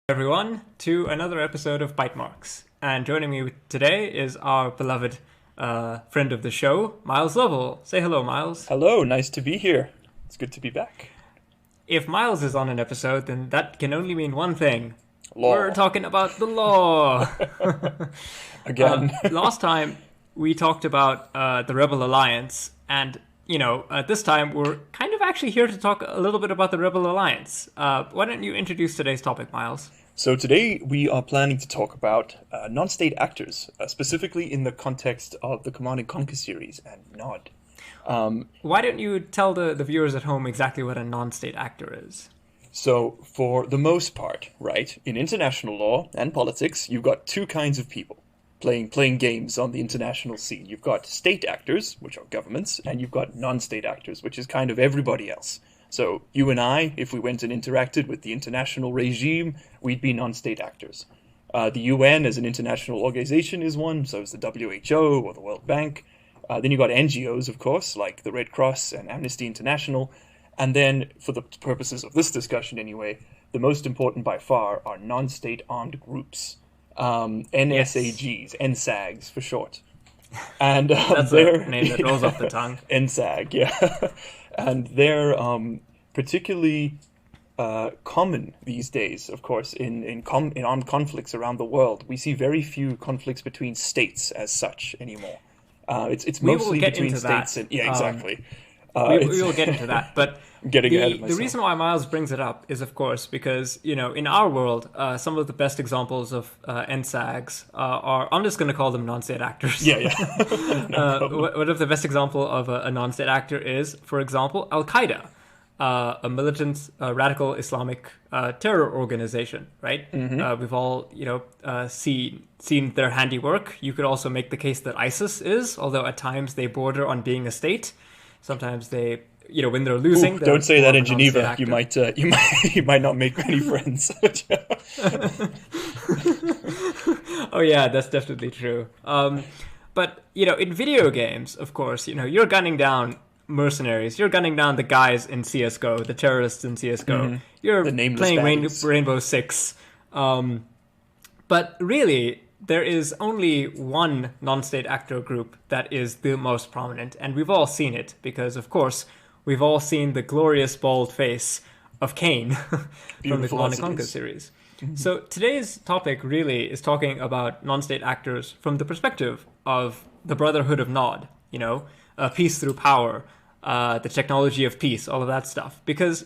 Everyone, to another episode of Bite Marks. And joining me today is our beloved friend of the show, Miles Lovell. Say hello, Miles. Hello, nice to be here. It's good to be back. If Miles is on an episode, then that can only mean one thing. Law. We're talking about the law. Again. Last time, we talked about the Rebel Alliance, and this time we're kind of actually here to talk a little bit about the Rebel Alliance. Why don't you introduce today's topic, Miles? So today we are planning to talk about non-state actors, specifically in the context of the Command & Conquer series and NOD. Why don't you tell the viewers at home exactly what a non-state actor is? So for the most part, right, in international law and politics, you've got two kinds of people playing games on the international scene. You've got state actors, which are governments, and you've got non-state actors, which is kind of everybody else. So you and I, if we went and interacted with the international regime, we'd be non-state actors. The UN as an international organization is one, so is the WHO or the World Bank. Then you've got NGOs, of course, like the Red Cross and Amnesty International. And then, for the purposes of this discussion anyway, the most important by far are non-state armed groups. NSAGs, NSAGs for short. And that's a name that rolls off the tongue. NSAG, yeah. And they're particularly common these days, of course, in armed conflicts around the world. We see very few conflicts between states as such anymore. It's mostly between states and exactly. We will get into that, but getting ahead of myself. The reason why Miles brings it up is, of course, because in our world, some of the best examples of NSAGs are, I'm just going to call them non-state actors. Yeah. One of the best example of a non-state actor is, for example, Al Qaeda, a militant radical Islamic terror organization. Right? Mm-hmm. We've all seen their handiwork. You could also make the case that ISIS is, although at times they border on being a state. Sometimes they, when they're losing, don't say that in Geneva. You might not make many friends. Oh yeah, that's definitely true. But in video games, of course, you're gunning down mercenaries. You're gunning down the guys in CS:GO, the terrorists in CS:GO. Mm-hmm. You're playing baddies. Rainbow Six. But really, there is only one non-state actor group that is the most prominent, and we've all seen it because, of course, we've all seen the glorious bald face of Kane from the Command & Conquer series. Mm-hmm. So today's topic really is talking about non-state actors from the perspective of the Brotherhood of NOD, peace through power, the technology of peace, all of that stuff. Because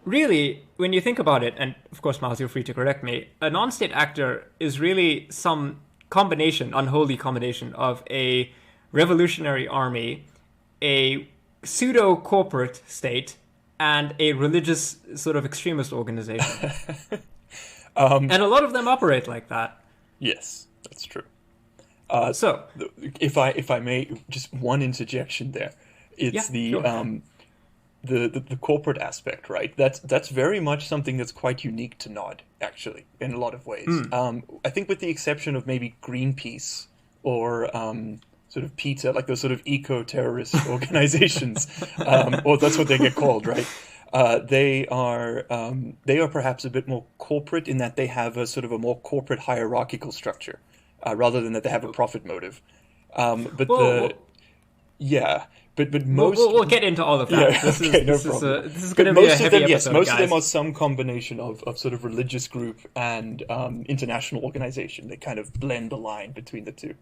really, when you think about it, and of course, Miles, you're free to correct me, a non-state actor is really some unholy combination of a revolutionary army, a pseudo-corporate state, and a religious sort of extremist organization. And a lot of them operate like that. Yes, that's true. So, if I may, just one interjection there. It's sure. The corporate aspect, right? That's very much something that's quite unique to NOD, actually, in a lot of ways. I think with the exception of maybe Greenpeace or sort of PETA, like those sort of eco-terrorist organizations, or that's what they get called, right? They are perhaps a bit more corporate in that they have a sort of a more corporate hierarchical structure, rather than that they have a profit motive. But most we'll get into all of that. Yeah, this is going to be a heavy episode, most guys. of them are some combination of sort of religious group and international organization. They kind of blend the line between the two.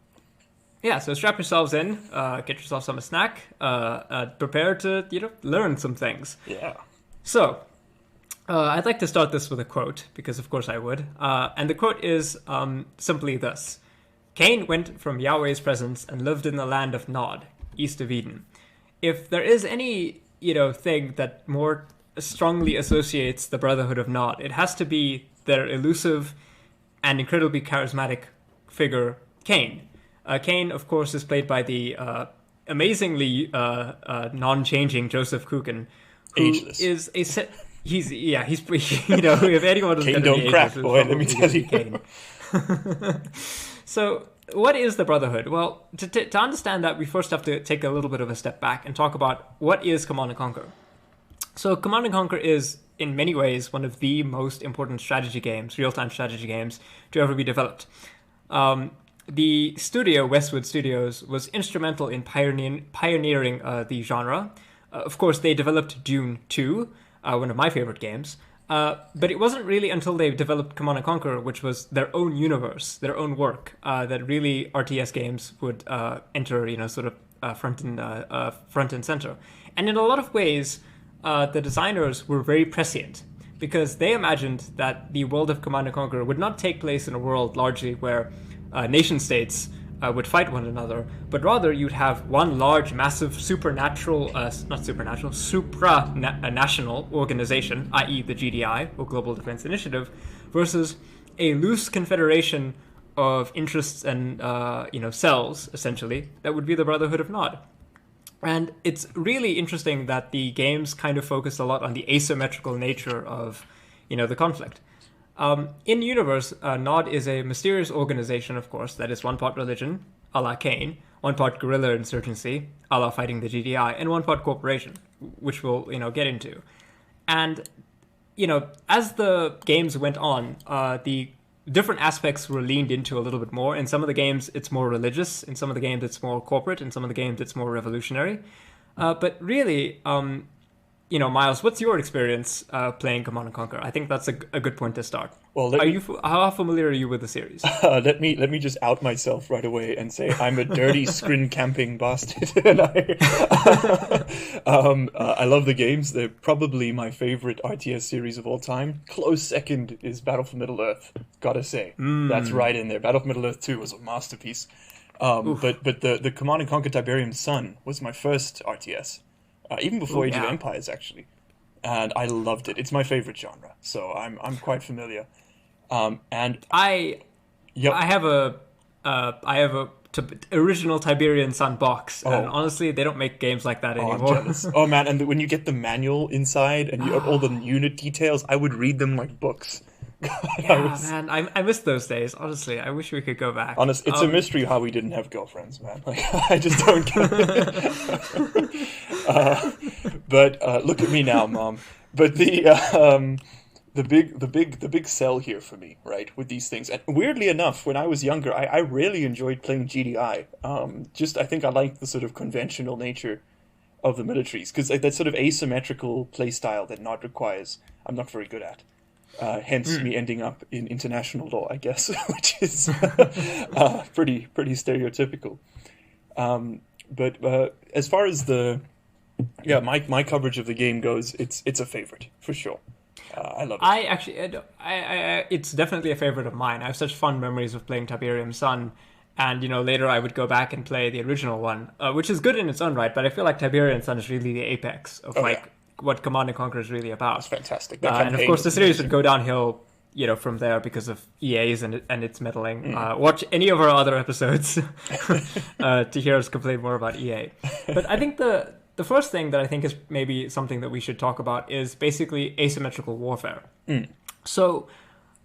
Yeah, so strap yourselves in, get yourself some snack, prepare to learn some things. Yeah. So, I'd like to start this with a quote because of course I would, and the quote is simply this: "Kane went from Yahweh's presence and lived in the land of Nod, east of Eden." If there is any, thing that more strongly associates the Brotherhood of Nod, it has to be their elusive and incredibly charismatic figure, Kane. Kane, of course, is played by the amazingly non-changing Joseph Coogan, who Ageless. is he's if anyone is Kane going to don't be crack, ageless, boy, it's let me probably tell you. Kane. So, what is the Brotherhood? Well, to understand that, we first have to take a little bit of a step back and talk about what is Command & Conquer. So Command & Conquer is in many ways one of the most important strategy games, real-time strategy games, to ever be developed. The studio, Westwood Studios, was instrumental in pioneering the genre. Of course, they developed Dune 2, one of my favorite games. But it wasn't really until they developed Command & Conquer, which was their own universe, their own work, that really RTS games would enter, sort of front and center. And in a lot of ways, the designers were very prescient, because they imagined that the world of Command & Conquer would not take place in a world largely where nation states would fight one another, but rather you'd have one large, massive, supranational organization, i.e. the GDI, or Global Defense Initiative, versus a loose confederation of interests and, cells, essentially, that would be the Brotherhood of NOD. And it's really interesting that the games kind of focus a lot on the asymmetrical nature of, the conflict. In universe, NOD is a mysterious organization, of course, that is one part religion, a la Kane, one part guerrilla insurgency, a la fighting the GDI, and one part corporation, which we'll, get into. And, as the games went on, the different aspects were leaned into a little bit more. In some of the games, it's more religious. In some of the games, it's more corporate. In some of the games, it's more revolutionary. But really, Miles, what's your experience playing Command & Conquer? I think that's a good point to start. Well, how familiar are you with the series? Let me just out myself right away and say I'm a dirty screen camping bastard. And I love the games. They're probably my favorite RTS series of all time. Close second is Battle for Middle-earth. Gotta say, that's right in there. Battle for Middle-earth 2 was a masterpiece. But the Command & Conquer Tiberium Sun was my first RTS. Even before Age of Empires, actually, and I loved it. It's my favorite genre, so I'm quite familiar. And I have a original Tiberian Sun box, and honestly, they don't make games like that anymore. I'm jealous. Oh man, and when you get the manual inside and you have all the unit details, I would read them like books. Man, I miss those days. Honestly, I wish we could go back. Honestly, it's a mystery how we didn't have girlfriends, man. Like, I just don't get it. But look at me now, Mom. But the big sell here for me, right, with these things. And weirdly enough, when I was younger, I really enjoyed playing GDI. I think I liked the sort of conventional nature of the militaries, because that sort of asymmetrical play style that NOD requires, I'm not very good at. Hence me ending up in international law, I guess, which is pretty stereotypical. But as far as my coverage of the game goes, it's a favorite for sure. I love it. It's definitely a favorite of mine. I have such fond memories of playing Tiberium Sun, and later I would go back and play the original one, which is good in its own right. But I feel like Tiberium Sun is really the apex of what Command & Conquer is really about. It's fantastic. And of course, the series would go downhill, from there because of EA's and its meddling. Watch any of our other episodes to hear us complain more about EA. But I think the first thing that I think is maybe something that we should talk about is basically asymmetrical warfare. So,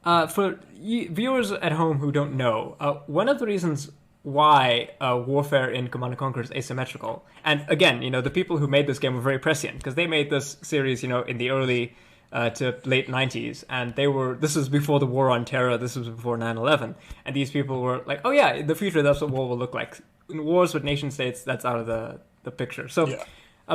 for viewers at home who don't know, one of the reasons why warfare in Command & Conquer is asymmetrical. And again, the people who made this game were very prescient, because they made this series, in the early to late 90s, and this was before the War on Terror, this was before 9/11, and these people were like, oh yeah, in the future that's what war will look like. In wars with nation states, that's out of the picture. So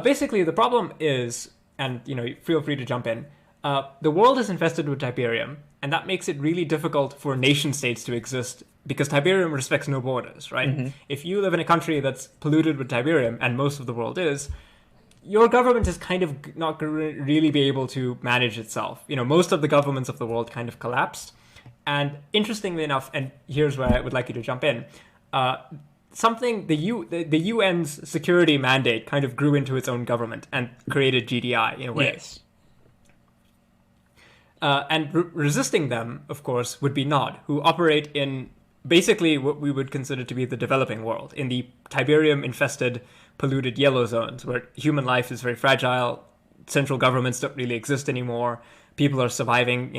basically the problem is, and feel free to jump in, the world is infested with Tiberium, and that makes it really difficult for nation states to exist, because Tiberium respects no borders, right? Mm-hmm. If you live in a country that's polluted with Tiberium, and most of the world is, your government is kind of not going to really be able to manage itself. Most of the governments of the world kind of collapsed. And interestingly enough, and here's where I would like you to jump in, the UN's security mandate kind of grew into its own government and created GDI in a way. Yes. And resisting them, of course, would be NOD, who operate in basically what we would consider to be the developing world, in the Tiberium-infested, polluted yellow zones, where human life is very fragile, central governments don't really exist anymore, people are surviving,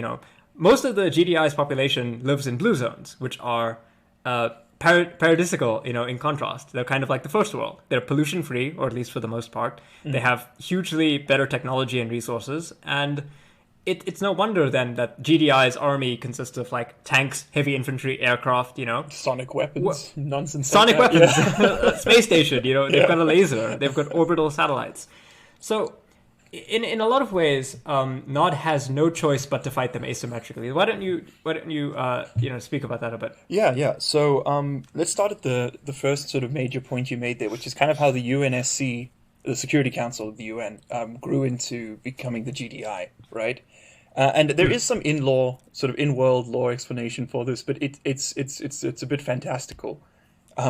Most of the GDI's population lives in blue zones, which are paradisical, in contrast. They're kind of like the first world. They're pollution-free, or at least for the most part. Mm. They have hugely better technology and resources, and it's no wonder then that GDI's army consists of like tanks, heavy infantry, aircraft, Sonic weapons, nonsense. sonic like weapons, Yeah. space station, they've got a laser, they've got orbital satellites. So in a lot of ways, NOD has no choice but to fight them asymmetrically. Why don't you speak about that a bit? Yeah. So let's start at the first sort of major point you made there, which is kind of how the UNSC, the Security Council of the UN, grew into becoming the GDI, right? And there is some in-world law explanation for this, but it's a bit fantastical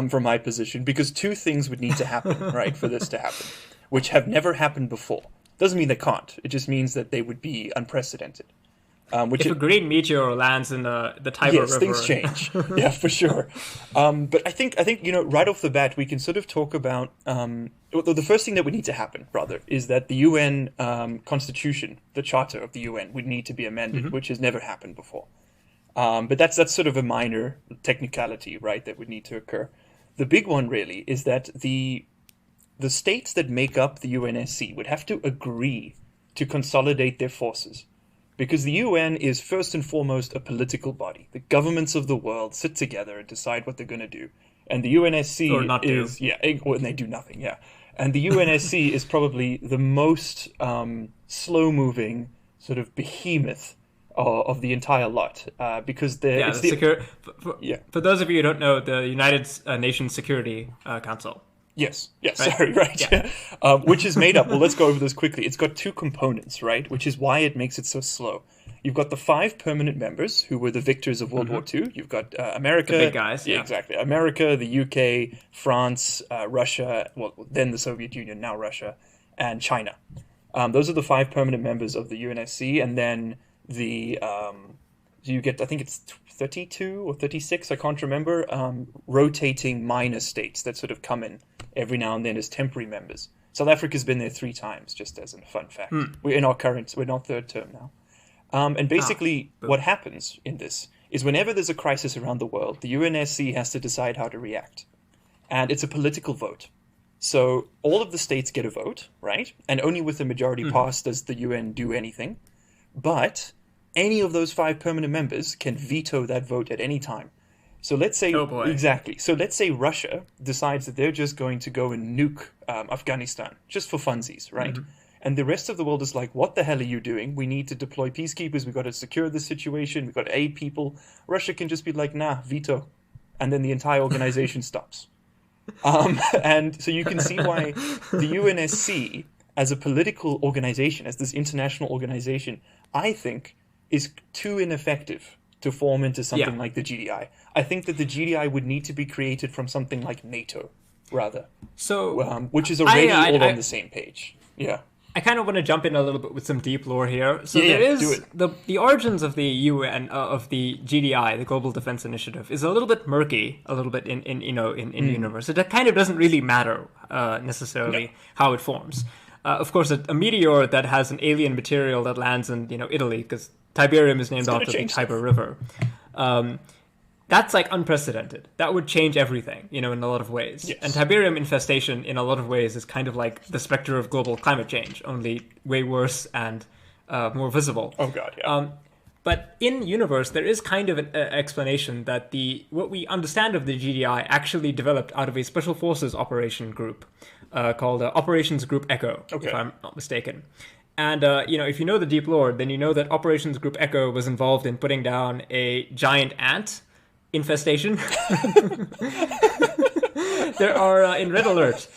from my position, because two things would need to happen, right, for this to happen, which have never happened before. Doesn't mean they can't. It just means that they would be unprecedented. If a green meteor lands in the Tiber River, things change. Yeah, for sure. But I think right off the bat we can sort of talk about the first thing that would need to happen, rather, is that the UN Constitution, the Charter of the UN, would need to be amended, which has never happened before. But that's sort of a minor technicality, right, that would need to occur. The big one really is that the states that make up the UNSC would have to agree to consolidate their forces. Because the UN is first and foremost a political body. The governments of the world sit together and decide what they're going to do. And the UNSC is... Yeah, and they do nothing, yeah. And the UNSC is probably the most slow-moving sort of behemoth of the entire lot. Because they're... For those of you who don't know, the United Nations Security Council. Yes, sorry, right. Yeah. Which is made up, well, let's go over this quickly. It's got two components, right, which is why it makes it so slow. You've got the 5 permanent members who were the victors of World War II. You've got America. The big guys. Yeah, exactly. America, the UK, France, Russia, well, then the Soviet Union, now Russia, and China. Those are the 5 permanent members of the UNSC, and then you get, I think it's 32 or 36, I can't remember, rotating minor states that sort of come in every now and then as temporary members. South Africa's been there 3 times, just as a fun fact. We're in our 3rd term now. And basically what happens in this is whenever there's a crisis around the world, the UNSC has to decide how to react. And it's a political vote. So all of the states get a vote, right? And only with the majority pass does the UN do anything. But any of those 5 permanent members can veto that vote at any time. So let's say... Oh boy. Exactly. So let's say Russia decides that they're just going to go and nuke Afghanistan, just for funsies, right? And the rest of the world is like, what the hell are you doing? We need to deploy peacekeepers. We've got to secure the situation. We've got to aid people. Russia can just be like, nah, veto. And then the entire organization stops. And so you can see why the UNSC, as a political organization, as this international organization, I think is too ineffective to form into something like the GDI. I think that the GDI would need to be created from something like NATO, rather. So, which is already all on the same page. Yeah. I kind of want to jump in a little bit with some deep lore here. So there is the origins of the UN of the GDI, the Global Defense Initiative, is a little bit murky, a little bit in the universe. So that kind of doesn't really matter necessarily how it forms. Of course, a meteor that has an alien material that lands in Italy, because Tiberium is named after the Tiber River. That's like unprecedented. That would change everything, in a lot of ways. Yes. And Tiberium infestation, in a lot of ways, is kind of like the specter of global climate change, only way worse and more visible. Oh God, yeah. But in universe, there is kind of an explanation that what we understand of the GDI actually developed out of a special forces operation group called Operations Group Echo, if I'm not mistaken. And, if you know the deep lore, then you know that Operations Group Echo was involved in putting down a giant ant infestation. There are, in Red Alert,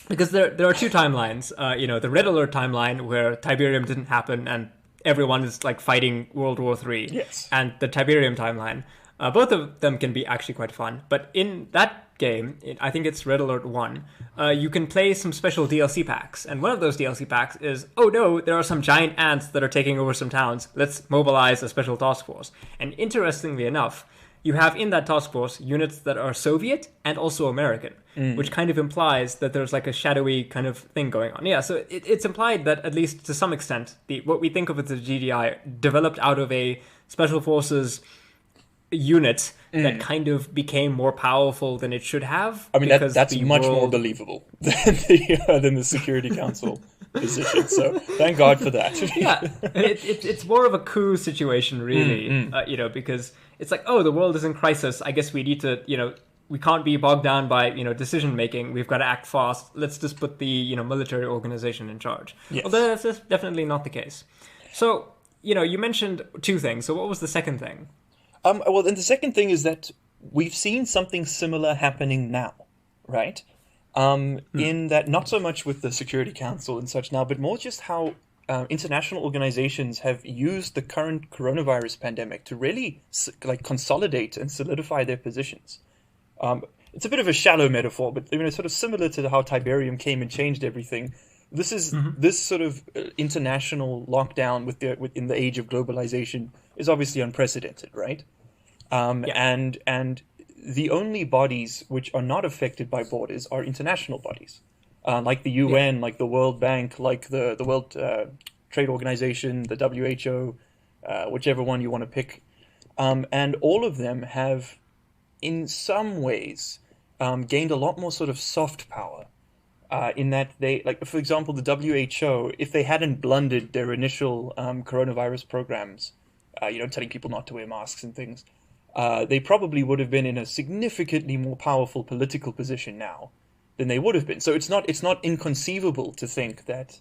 because there are 2 timelines. The Red Alert timeline where Tiberium didn't happen and everyone is like fighting World War III. Yes. And the Tiberium timeline. Both of them can be actually quite fun. But in that game, I think it's Red Alert 1, you can play some special DLC packs. And one of those DLC packs is, oh no, there are some giant ants that are taking over some towns. Let's mobilize a special task force. And interestingly enough, you have in that task force units that are Soviet and also American, which kind of implies that there's like a shadowy kind of thing going on. Yeah, so it's implied that at least to some extent, what we think of as the GDI developed out of a special forces unit that kind of became more powerful than it should have. I mean, that's much more believable than the Security Council. position. So thank God for that. Yeah, it's more of a coup situation, really. Because it's like, oh, the world is in crisis. I guess we need to, we can't be bogged down by decision making. We've got to act fast. Let's just put the military organization in charge. Yes. Although that's just definitely not the case. So you mentioned two things. So what was the second thing? Well, then the second thing is that we've seen something similar happening now, right? In that not so much with the Security Council and such now, but more just how international organizations have used the current coronavirus pandemic to really consolidate and solidify their positions. It's a bit of a shallow metaphor, but sort of similar to how Tiberium came and changed everything. This is this sort of international lockdown within the age of globalization is obviously unprecedented, right? And the only bodies which are not affected by borders are international bodies, like the UN, like the World Bank, like the World Trade Organization, the WHO, whichever one you want to pick. And all of them have, in some ways, gained a lot more sort of soft power. In that they, for example, the WHO, if they hadn't blundered their initial coronavirus programs, telling people not to wear masks and things, they probably would have been in a significantly more powerful political position now than they would have been. So it's not inconceivable to think that,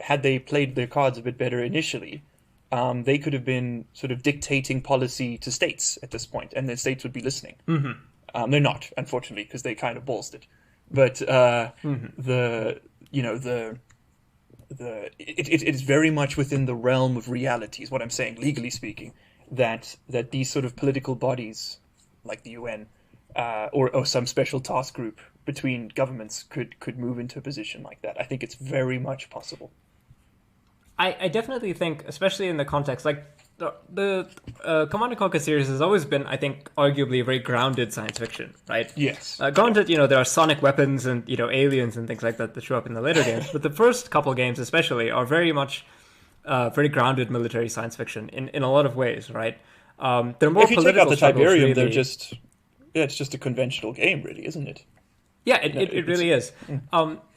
had they played their cards a bit better initially, they could have been sort of dictating policy to states at this point, and the states would be listening. They're not, unfortunately, because they kind of ballsed it. But it is very much within the realm of reality, is what I'm saying, legally speaking, that these sort of political bodies, like the UN, or some special task group between governments could move into a position like that. I think it's very much possible. I definitely think, especially in the context, like the Command & Conquer series has always been, I think, arguably very grounded science fiction, right? Yes. Granted, there are sonic weapons and, aliens and things like that show up in the later games, but the first couple games especially are very much very grounded military science fiction in a lot of ways, right? They're more if you take out the Tiberium, really. They're just... Yeah, it's just a conventional game, really, isn't it? Yeah, it really is.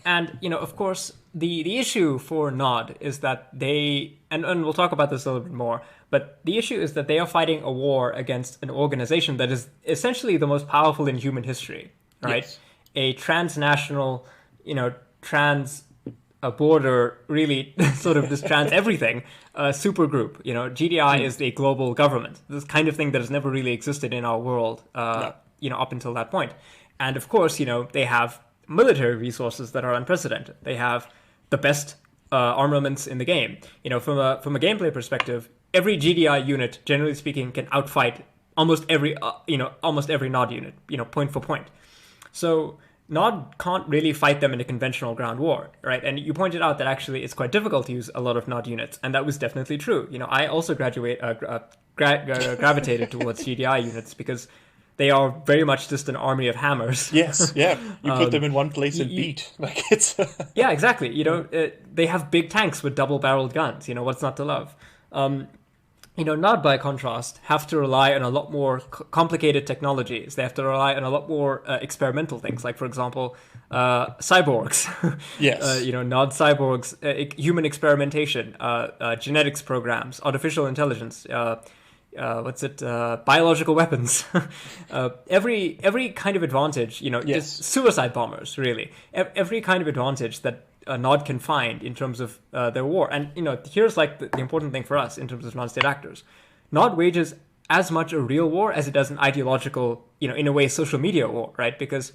And, of course, the issue for NOD is that they, and we'll talk about this a little bit more, but the issue is that they are fighting a war against an organization that is essentially the most powerful in human history, right? Yes. A transnational, trans border, really sort of this trans everything super group. GDI is a global government. This kind of thing that has never really existed in our world, up until that point. And of course, they have military resources that are unprecedented. They have the best armaments in the game. From a gameplay perspective, every GDI unit, generally speaking, can outfight almost every NOD unit, point for point. So NOD can't really fight them in a conventional ground war, right? And you pointed out that actually it's quite difficult to use a lot of NOD units, and that was definitely true. I also gravitated towards GDI units because they are very much just an army of hammers. Yes, yeah. You put them in one place and beat. It's... Yeah, exactly. They have big tanks with double-barreled guns. What's not to love? NOD, by contrast, have to rely on a lot more complicated technologies. They have to rely on a lot more experimental things, like, for example, cyborgs. Yes. NOD cyborgs, human experimentation, genetics programs, artificial intelligence, biological weapons. Every kind of advantage, just suicide bombers, really. Every kind of advantage that NOD can find in terms of their war. And, here's the important thing for us in terms of non-state actors. NOD wages as much a real war as it does an ideological, in a way, social media war, right? Because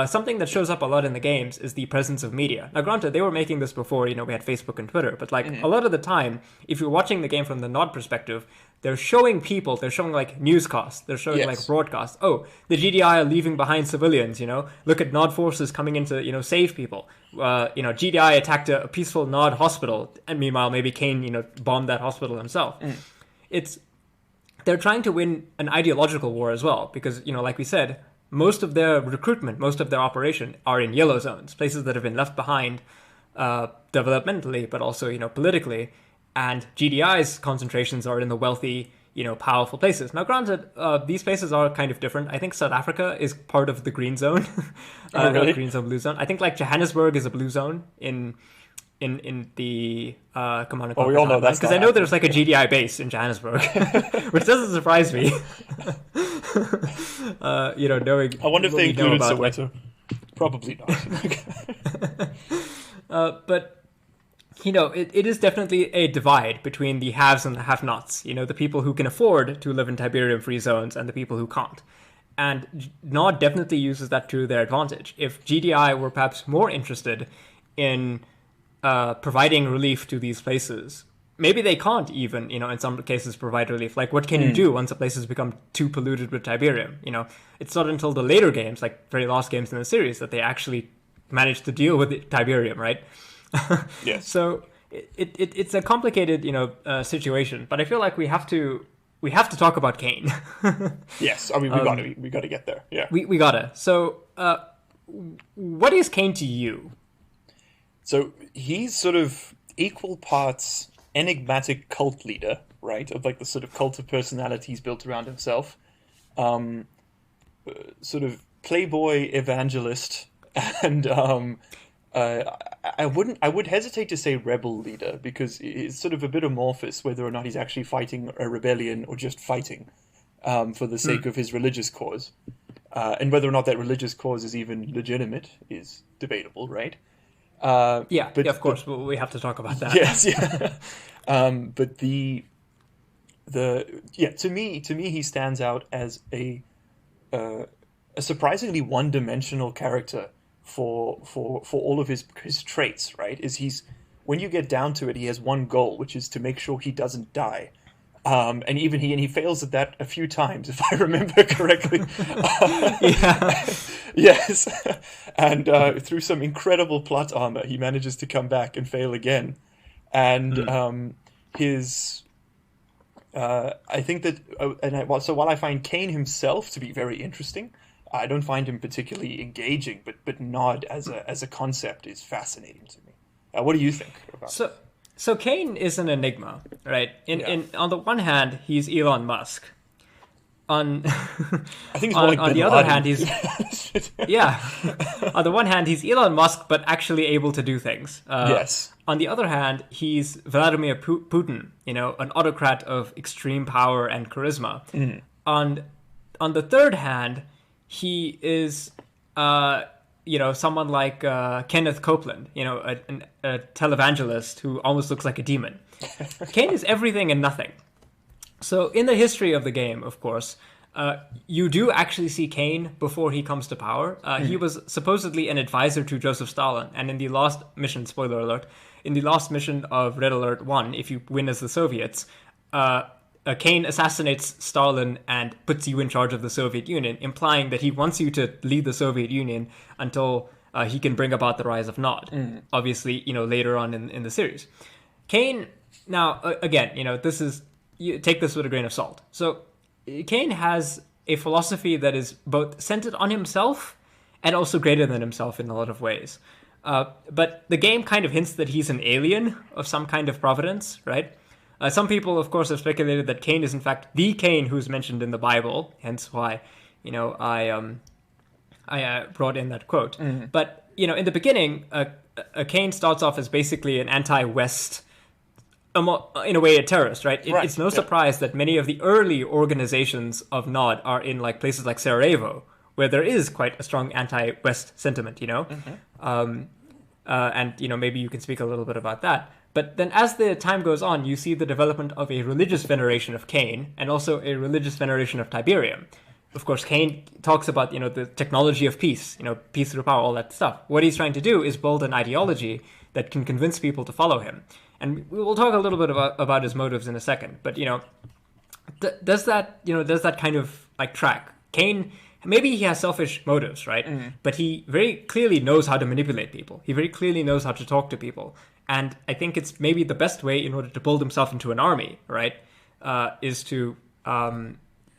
something that shows up a lot in the games is the presence of media. Now, granted, they were making this before, we had Facebook and Twitter, but a lot of the time, if you're watching the game from the NOD perspective, they're showing people, they're showing newscasts, they're showing broadcasts. Oh, the GDI are leaving behind civilians, look at NOD forces coming in to, save people. GDI attacked a peaceful NOD hospital, and meanwhile, maybe Kane, bombed that hospital himself. They're trying to win an ideological war as well, because, like we said, most of their recruitment, most of their operation are in yellow zones, places that have been left behind developmentally, but also, politically. And GDI's concentrations are in the wealthy, powerful places. Now, granted, these places are kind of different. I think South Africa is part of the green zone. Oh, really? Green zone, blue zone. I think Johannesburg is a blue zone in in the Command and Well, we Conquer all know that's because I not know there's like a GDI base in Johannesburg, which doesn't surprise me. Knowing I wonder if what they we know included about, Soweto. Probably not. but it is definitely a divide between the haves and the have-nots. The people who can afford to live in Tiberium-free zones and the people who can't. And NOD definitely uses that to their advantage. If GDI were perhaps more interested in providing relief to these places, maybe they can't even, in some cases provide relief. Like, what can you do once a place has become too polluted with Tiberium? It's not until the later games, like very last games in the series, that they actually manage to deal with Tiberium, right? Yes. So it's a complicated, situation, but I feel like we have to talk about Kane. Yes, I mean we got to get there. Yeah, we gotta. So, what is Kane to you? So he's sort of equal parts enigmatic cult leader, right? Of like the sort of cult of personalities built around himself, sort of playboy evangelist, and I would hesitate to say rebel leader because it's sort of a bit amorphous whether or not he's actually fighting a rebellion or just fighting for the sake of his religious cause. And whether or not that religious cause is even legitimate is debatable, right? Of course, we have to talk about that. Yes, yeah. But to me he stands out as a surprisingly one-dimensional character for all of his traits, right? When you get down to it, he has one goal, which is to make sure he doesn't die. And even he fails at that a few times, if I remember correctly. Yes. And through some incredible plot armor, he manages to come back and fail again. And I think that, so while I find Kane himself to be very interesting, I don't find him particularly engaging, but NOD as a concept is fascinating to me. What do you think about it? So Kane is an enigma, right? On the one hand, he's Elon Musk. I think it's more like on the other hand, he's On the one hand, he's Elon Musk, but actually able to do things. Yes. On the other hand, he's Vladimir Putin, an autocrat of extreme power and charisma. Mm. On the third hand, he is someone like Kenneth Copeland, a televangelist who almost looks like a demon. Kane is everything and nothing. So in the history of the game, of course, you do actually see Kane before he comes to power. He was supposedly an advisor to Joseph Stalin, and in the last mission, spoiler alert, in the last mission of Red Alert 1, if you win as the Soviets, Kane assassinates Stalin and puts you in charge of the Soviet Union, implying that he wants you to lead the Soviet Union until he can bring about the rise of NOD. Obviously, later on in the series. Kane, now, again, you take this with a grain of salt. So, Kane has a philosophy that is both centered on himself and also greater than himself in a lot of ways. But the game kind of hints that he's an alien of some kind of providence, right? Some people, of course, have speculated that Kane is, in fact, the Kane who's mentioned in the Bible, hence why, I brought in that quote. Mm-hmm. But, in the beginning, Kane starts off as basically an anti-West, in a way, a terrorist, right? It's no surprise that many of the early organizations of NOD are in, like, places like Sarajevo, where there is quite a strong anti-West sentiment, Mm-hmm. And, maybe you can speak a little bit about that. But then as the time goes on, you see the development of a religious veneration of Kane and also a religious veneration of Tiberium. Of course, Kane talks about, the technology of peace, peace through power, all that stuff. What he's trying to do is build an ideology that can convince people to follow him. And we will talk a little bit about his motives in a second. But, does that kind of like track? Kane, maybe he has selfish motives, right? Mm-hmm. But he very clearly knows how to manipulate people. He very clearly knows how to talk to people. And I think it's maybe the best way in order to build himself into an army, right, is to,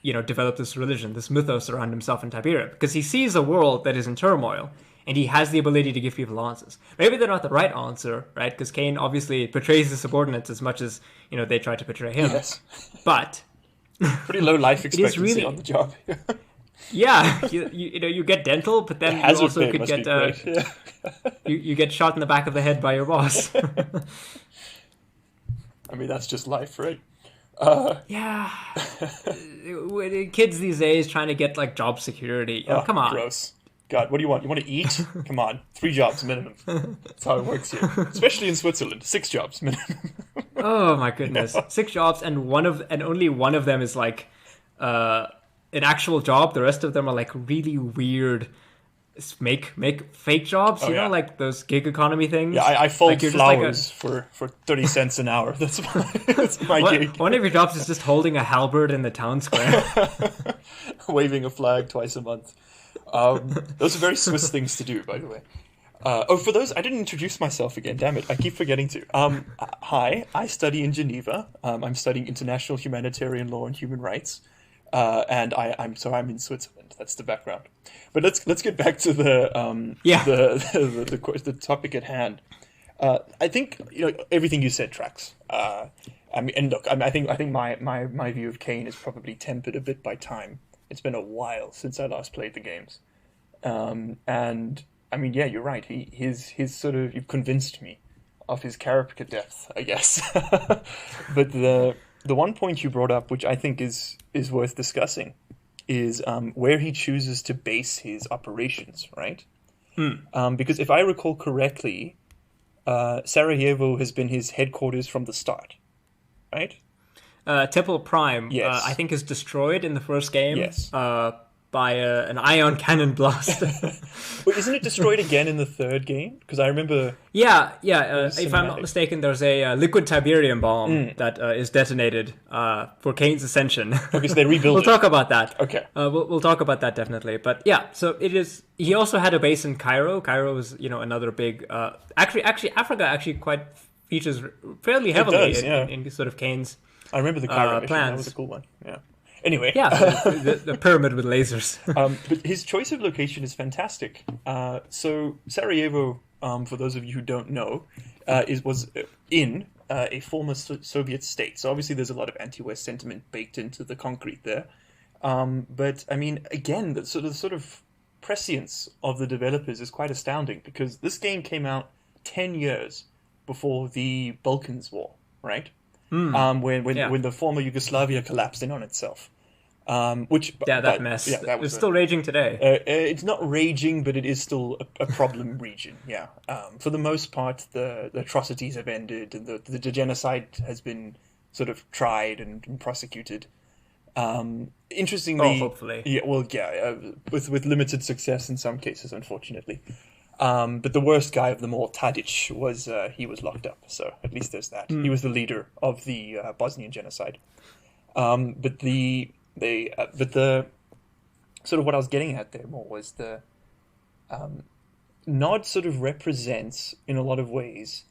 develop this religion, this mythos around himself in Tiberium. Because he sees a world that is in turmoil, and he has the ability to give people answers. Maybe they're not the right answer, right? Because Kane obviously betrays his subordinates as much as, they try to betray him. Yes. But pretty low life expectancy on the job. Yeah, you get dental, but The then you hazard also pay could must be get great. Yeah. you get shot in the back of the head by your boss. I mean, that's just life, right? Yeah, kids these days trying to get like job security. Oh, Come on. gross. God, what do you want? You want to eat? Come on, 3 jobs minimum. That's how it works here, especially in Switzerland. 6 jobs minimum. Oh my goodness, 6 jobs, and only one of them is like uh, an actual job. The rest of them are like really weird, make fake jobs. Oh yeah, Like those gig economy yeah. things. I Like fold you're just like a flowers for 30 cents an hour. That's my gig. one of your jobs is just holding a halberd in the town square. Waving a flag twice a month. Those are very Swiss things to do, by the way. For those, I didn't introduce myself again. Damn it, I keep forgetting to. Hi, I study in Geneva. I'm studying international humanitarian law and human rights, and I'm in Switzerland. That's the background. But let's get back to Yeah. the topic at hand. I think everything you said tracks. I mean, and look, I think my view of Kane is probably tempered a bit by time. It's been a while since I last played the games, and I mean, yeah, you're right. His sort of, you've convinced me of his character depth, I guess. But the one point you brought up, which I think is worth discussing, is where he chooses to base his operations, right? Because if I recall correctly, Sarajevo has been his headquarters from the start, right? Temple Prime, Yes. I think, is destroyed in the first game. Yes. By an ion cannon blast. But isn't it destroyed again in the third game? Because I remember... Yeah. If I'm not cinematic. mistaken, there's a liquid Tiberium bomb that is detonated for Kane's ascension. Okay, so they rebuild We'll it. talk about that. Okay. We'll talk about that definitely. But yeah, so it is. He also had a base in Cairo. Cairo is another big. Actually, Africa actually quite features fairly heavily does, yeah. in sort of Kane's. I remember the Cairo mission. That plans. was a cool one. Yeah. Anyway. Yeah, the pyramid with lasers. But his choice of location is fantastic. So Sarajevo, for those of you who don't know, was in a former Soviet state. So obviously there's a lot of anti-West sentiment baked into the concrete there. But I mean, again, the sort of prescience of the developers is quite astounding, because this game came out 10 years before the Balkans War, right? When the former Yugoslavia collapsed in on itself. That mess. Yeah, that was it's still raging today. It's not raging, but it is still a problem region. Yeah. For the most part, the atrocities have ended, and the genocide has been sort of tried and prosecuted. Interestingly, hopefully. Yeah. Well, yeah. With limited success in some cases, unfortunately. But the worst guy of them all, Tadic, was locked up. So at least there's that. He was the leader of the Bosnian genocide. But the sort of what I was getting at there more was the NOD sort of represents in a lot of ways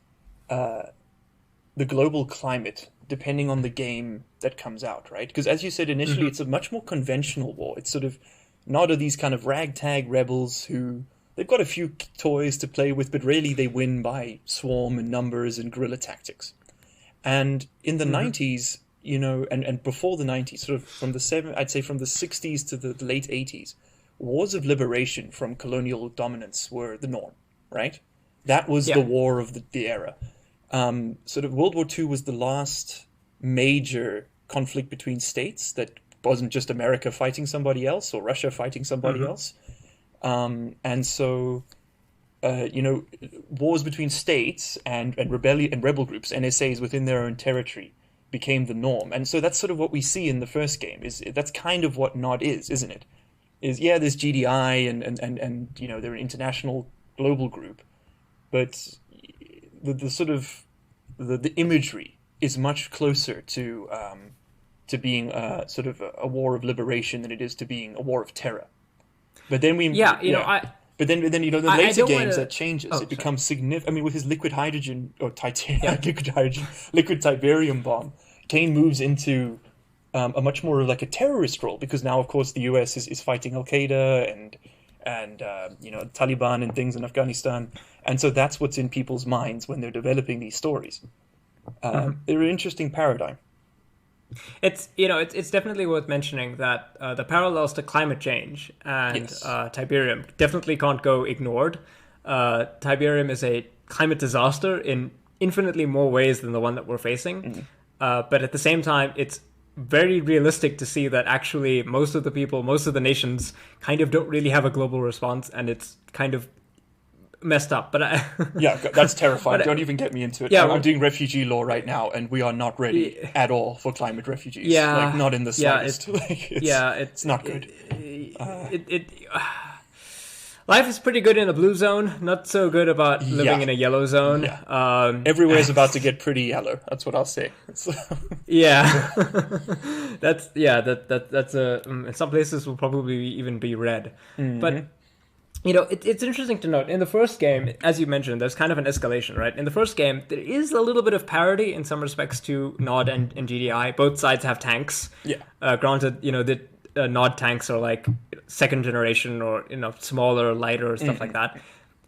the global climate, depending on the game that comes out, right? Because as you said initially, it's a much more conventional war. It's sort of NOD are these kind of ragtag rebels who they've got a few toys to play with, but really they win by swarm and numbers and guerrilla tactics. And in the 90s, and before the 90s, sort of from the 60s to the late 80s, wars of liberation from colonial dominance were the norm, right? That was the war of the era. Sort of World War II was the last major conflict between states that wasn't just America fighting somebody else or Russia fighting somebody else. And so, wars between states and rebellion and rebel groups, NSAs within their own territory, became the norm. And so that's sort of what we see in the first game. That's kind of what NOD is, isn't it? There's GDI and they're an international global group, but the sort of the imagery is much closer to being sort of a war of liberation than it is to being a war of terror. But then But then the later games that changes. It becomes significant. I mean, with his liquid hydrogen or liquid Tiberium bomb, Kane moves into a much more like a terrorist role, because now, of course, the US is fighting Al Qaeda and Taliban and things in Afghanistan, and so that's what's in people's minds when they're developing these stories. They're an interesting paradigm. It's it's definitely worth mentioning that the parallels to climate change and Yes. Tiberium definitely can't go ignored. Tiberium is a climate disaster in infinitely more ways than the one that we're facing, but at the same time, it's very realistic to see that actually most of the people, most of the nations, kind of don't really have a global response, and it's kind of messed up. But Yeah, that's terrifying. but Don't even get me into it. yeah, I'm doing refugee law right now, and we are not ready at all for climate refugees. yeah, Like, not in the yeah, slightest. Like, it's not good. Life is pretty good in a blue zone, not so good about living Yeah. in a yellow zone. Yeah. Everywhere's about to get pretty yellow. That's what I'll say. Yeah, that's in some places will probably even be red, but it's interesting to note in the first game, as you mentioned, there's kind of an escalation, right? In the first game, there is a little bit of parity in some respects to NOD and GDI. Both sides have tanks. Yeah. Granted, the NOD tanks are like second generation or smaller, lighter, stuff like that.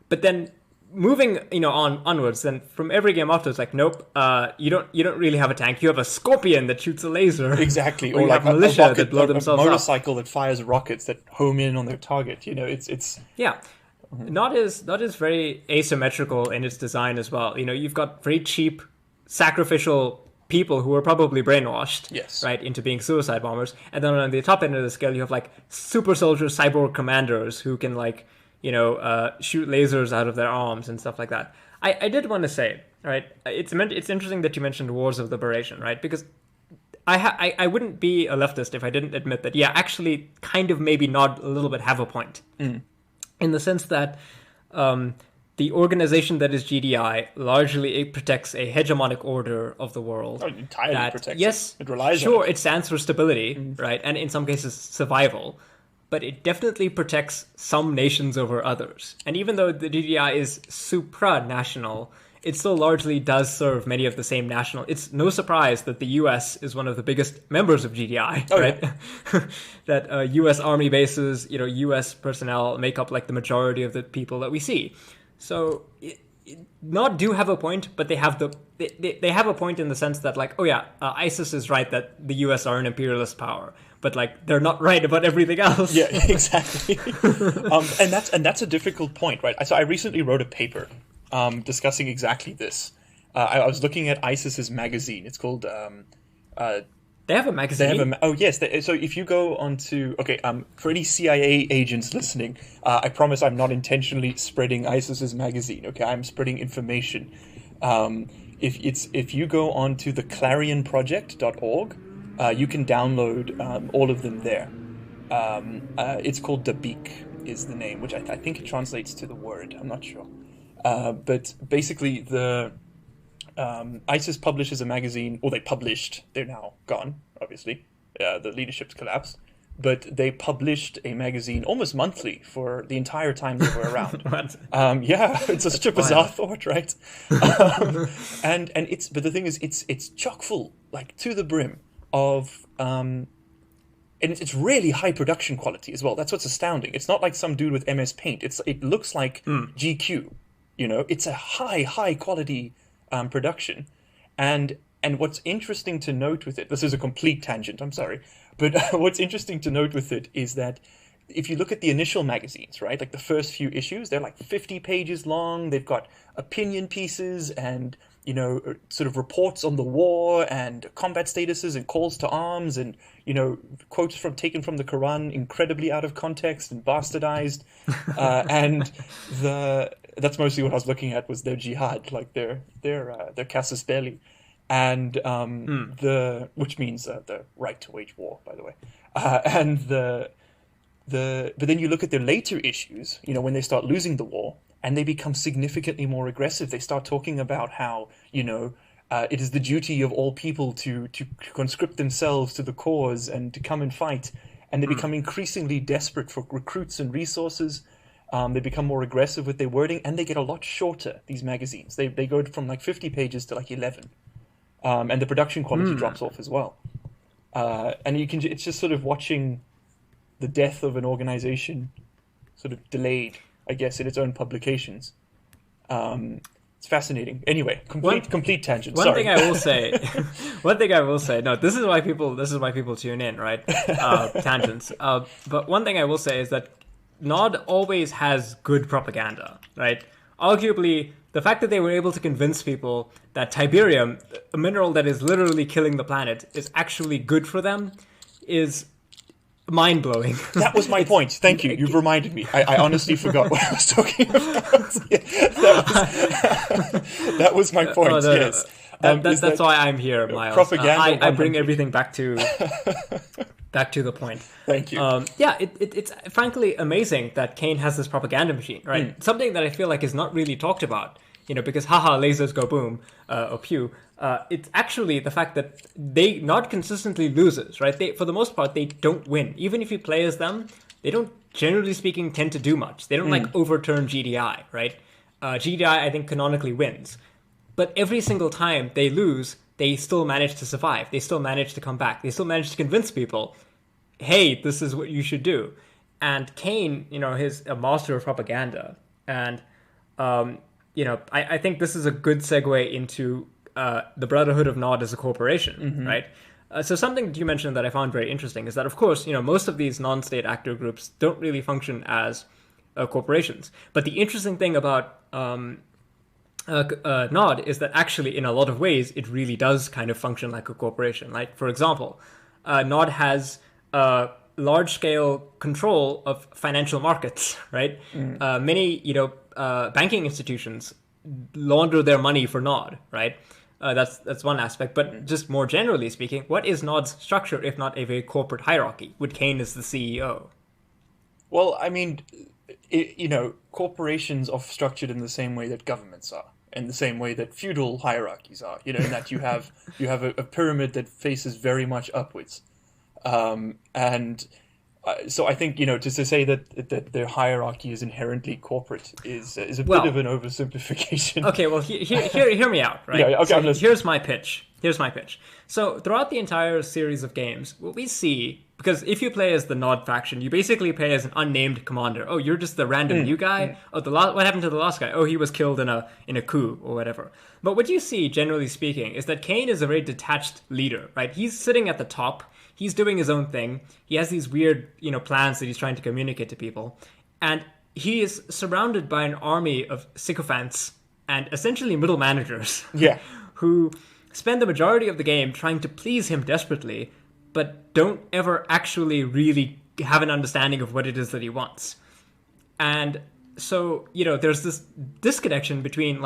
But then moving onwards, then from every game after, it's like, nope, you don't really have a tank. You have a Scorpion that shoots a laser. Exactly. Or Or you like have militia a rocket, that blow a themselves up. motorcycle that fires rockets that home in on their target. It's Yeah. Not is very asymmetrical in its design as well. You've got very cheap, sacrificial people who are probably brainwashed, Yes. right, into being suicide bombers. And then on the top end of the scale, you have like super soldier cyborg commanders who can shoot lasers out of their arms and stuff like that. I did want to say, right, it's interesting that you mentioned Wars of Liberation, right, because I wouldn't be a leftist if I didn't admit that, yeah, actually kind of maybe not a little bit have a point. In the sense that the organization that is GDI largely it protects a hegemonic order of the world. Oh, it entirely that, protects yes, it. It relies sure, on it. it stands for stability, right? And in some cases, survival. But it definitely protects some nations over others. And even though the GDI is supranational, it still largely does serve many of the same national. It's no surprise that the U.S. is one of the biggest members of GDI, right? Yeah. That U.S. Army bases, U.S. personnel make up like the majority of the people that we see. So, not do have a point, but they have they have a point in the sense that like, oh yeah, ISIS is right that the U.S. are an imperialist power, but like they're not right about everything else. Yeah, exactly. And that's a difficult point, right? So I recently wrote a paper discussing exactly this. I was looking at ISIS's magazine. It's called. They have a magazine. They have a. Oh yes. So if you go onto for any CIA agents listening, I promise I'm not intentionally spreading ISIS's magazine. Okay, I'm spreading information. If you go onto the clarionproject.org, you can download all of them there. It's called Dabiq is the name, which I think it translates to the word. I'm not sure. But basically, ISIS publishes a magazine, or they published, they're now gone, obviously. The leadership's collapsed. But they published a magazine almost monthly for the entire time they were around. Yeah, it's such a bizarre thought, right? But the thing is, it's chock full, like to the brim of, and it's really high production quality as well. That's what's astounding. It's not like some dude with MS Paint. It looks like GQ. It's a high quality production, and what's interesting to note with it. This is a complete tangent. I'm sorry, but what's interesting to note with it is that if you look at the initial magazines, right, like the first few issues, they're like 50 pages long. They've got opinion pieces and sort of reports on the war and combat statuses and calls to arms and quotes taken from the Quran, incredibly out of context and bastardized, and that's mostly what I was looking at was their jihad, like their casus belli, and which means the right to wage war, by the way, but then you look at their later issues, when they start losing the war and they become significantly more aggressive. They start talking about how it is the duty of all people to conscript themselves to the cause and to come and fight, and they become increasingly desperate for recruits and resources. They become more aggressive with their wording, and they get a lot shorter, these magazines. They go from like 50 pages to like 11. And the production quality drops off as well. And it's just sort of watching the death of an organization sort of delayed, I guess, in its own publications. It's fascinating. Anyway, complete tangent. One Sorry. thing I will say, one thing I will say. No, this is why people tune in, right? Tangents. But one thing I will say is that NOD always has good propaganda, right? Arguably, the fact that they were able to convince people that Tiberium, a mineral that is literally killing the planet, is actually good for them, is mind-blowing. That was my point. Thank you. You've reminded me. I honestly forgot what I was talking about. That was my point, yes. That's why I'm here, Miles. Propaganda. I bring everything back to the point. Thank you. It's frankly amazing that Kane has this propaganda machine, right? Something that I feel like is not really talked about, because haha, lasers go boom, or pew. It's actually the fact that they not consistently loses, right? For the most part, they don't win. Even if you play as them, they don't, generally speaking, tend to do much. They don't overturn GDI, right? GDI, I think, canonically wins. But every single time they lose, they still manage to survive. They still manage to come back. They still manage to convince people, hey, this is what you should do. And Kane, is a master of propaganda. And, I think this is a good segue into the Brotherhood of NOD as a corporation, right? So something that you mentioned that I found very interesting is that, of course, most of these non-state actor groups don't really function as corporations. But the interesting thing about NOD is that actually, in a lot of ways, it really does kind of function like a corporation. Like, for example, NOD has large-scale control of financial markets, right? Many, banking institutions launder their money for NOD, right? That's one aspect. But just more generally speaking, what is NOD's structure if not a very corporate hierarchy, with Kane as the CEO? Well, I mean, corporations are structured in the same way that governments are, in the same way that feudal hierarchies are, in that you have a pyramid that faces very much upwards. So I think, just to say that their hierarchy is inherently corporate is a bit of an oversimplification. Okay, well, hear me out, right? Yeah, okay, so here's my pitch. So throughout the entire series of games, what we see, because if you play as the NOD faction, you basically play as an unnamed commander. Oh, you're just the random new guy? Oh, what happened to the last guy? Oh, he was killed in a coup or whatever. But what you see, generally speaking, is that Kane is a very detached leader, right? He's sitting at the top. He's doing his own thing. He has these weird, plans that he's trying to communicate to people. And he is surrounded by an army of sycophants and essentially middle managers. Yeah. Who spend the majority of the game trying to please him desperately, but don't ever actually really have an understanding of what it is that he wants. And so, there's this disconnection between,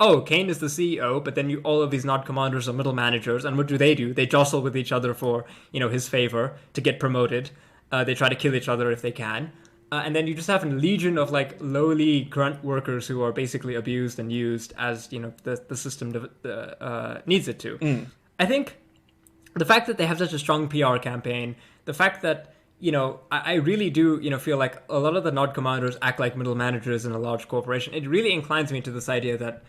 oh, Kane is the CEO, but then all of these NOD commanders are middle managers, and what do? They jostle with each other for, his favor to get promoted. They try to kill each other if they can. And then you just have a legion of, lowly grunt workers who are basically abused and used as, the system needs it to. I think the fact that they have such a strong PR campaign, the fact that, I really do, feel like a lot of the NOD commanders act like middle managers in a large corporation. It really inclines me to this idea that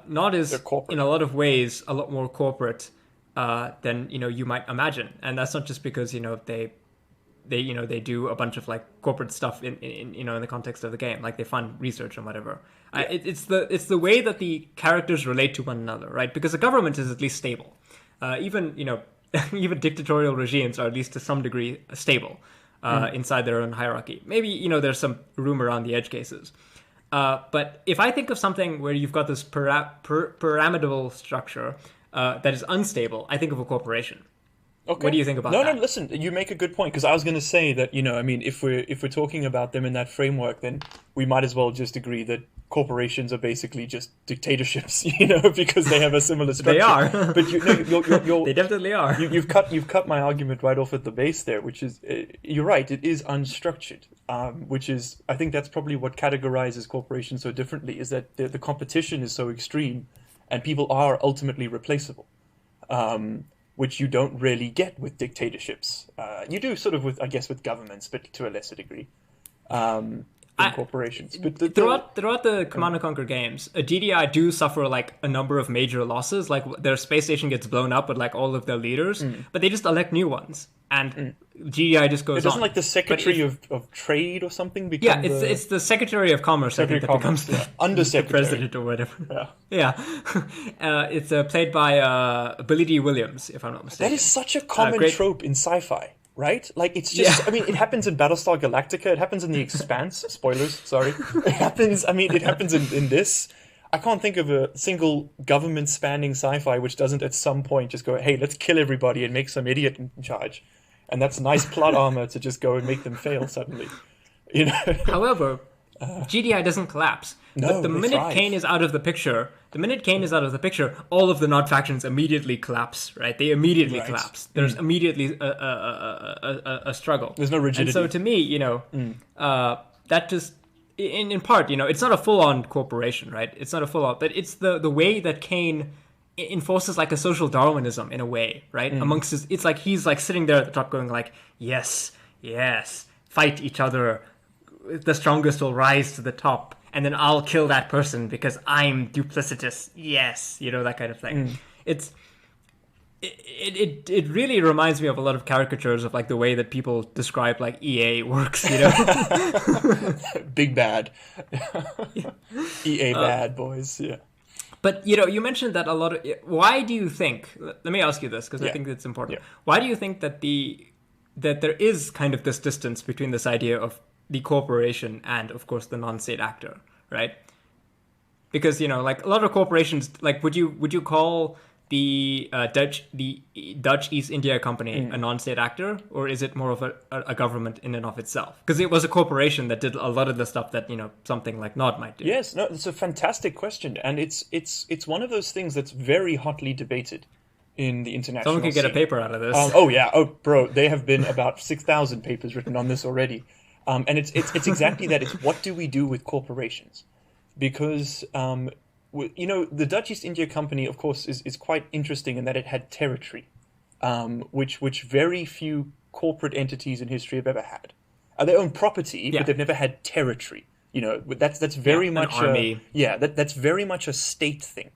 NOD is, in a lot of ways, a lot more corporate than you might imagine, and that's not just because they do a bunch of corporate stuff in the context of the game, they fund research and whatever. Yeah. It's the way that the characters relate to one another, right? Because the government is at least stable, even even dictatorial regimes are at least to some degree stable inside their own hierarchy. Maybe there's some room around the edge cases. But if I think of something where you've got this pyramidal structure that is unstable, I think of a corporation. Okay. What do you think about that? No, listen, you make a good point, because I was going to say that, if we're talking about them in that framework, then we might as well just agree that corporations are basically just dictatorships, because they have a similar structure. They are. But you're they definitely are. You've cut my argument right off at the base there, which is, you're right, it is unstructured, which is, I think that's probably what categorizes corporations so differently, is that the competition is so extreme and people are ultimately replaceable. Which you don't really get with dictatorships. You do sort of with governments, but to a lesser degree. in corporations. But throughout the Command and Conquer games, GDI do suffer like a number of major losses. Like their space station gets blown up with like all of their leaders, but they just elect new ones, and GDI just goes on. It doesn't like the Secretary of Trade or something become it's the Secretary of Commerce. I think that becomes the Undersecretary, the president or whatever. Yeah. It's played by Billy D. Williams, if I'm not mistaken. That is such a common trope in sci-fi. Right? Like, it's just, I mean, it happens in Battlestar Galactica, it happens in The Expanse, spoilers, sorry. It happens in this. I can't think of a single government-spanning sci-fi which doesn't at some point just go, hey, let's kill everybody and make some idiot in charge. And that's nice plot armor to just go and make them fail suddenly. You know? However, GDI doesn't collapse. No, the minute Kane is out of the picture, all of the NOD factions immediately collapse, right? They immediately collapse. There's immediately a struggle. There's no rigidity. And so to me, you know, that just, in part, you know, it's not a full-on corporation, right? It's not a full-on, but it's the way that Kane enforces like a social Darwinism in a way, right? Amongst his, it's like he's like sitting there at the top going like, yes, fight each other. The strongest will rise to the top, and then I'll kill that person because I'm duplicitous. Yes, you know, that kind of thing. It really reminds me of a lot of caricatures of like the way that people describe like EA works, you know. Big bad. EA bad boys, yeah. But you know, you mentioned that a lot of. Why do you think? Let me ask you this because I think it's important. Yeah. Why do you think that that there is kind of this distance between this idea of the corporation and, of course, the non-state actor, right? Because, you know, like a lot of corporations, like would you call the Dutch East India Company a non-state actor, or is it more of a government in and of itself? Because it was a corporation that did a lot of the stuff that, you know, something like NOD might do. Yes, no, it's a fantastic question, and it's one of those things that's very hotly debated in the international Someone could get a paper out of this. Bro, there have been about 6,000 papers written on this already. And it's exactly that. It's what do we do with corporations? Because, you know, the Dutch East India Company, of course, is quite interesting in that it had territory, which very few corporate entities in history have ever had. They own property, but they've never had territory. You know, that's very much an army. That's very much a state thing.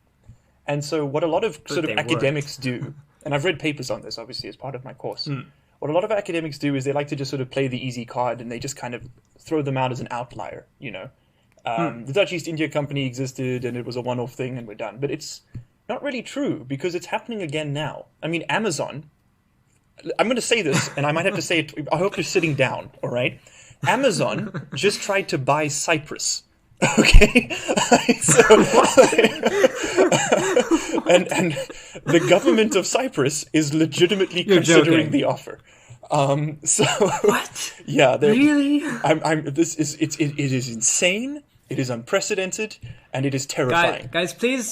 And so what a lot of sort of academics do, and I've read papers on this, obviously, as part of my course. What a lot of academics do is they like to just sort of play the easy card, and they just kind of throw them out as an outlier, you know. The Dutch East India Company existed, and it was a one-off thing, and we're done. But it's not really true, because it's happening again now. I mean, Amazon, I'm going to say this, and I might have to say it, I hope you're sitting down, all right? Amazon just tried to buy Cyprus. Okay, and the government of Cyprus is legitimately considering the offer. What? Yeah, really? It is insane. It is unprecedented, and it is terrifying. Guys, please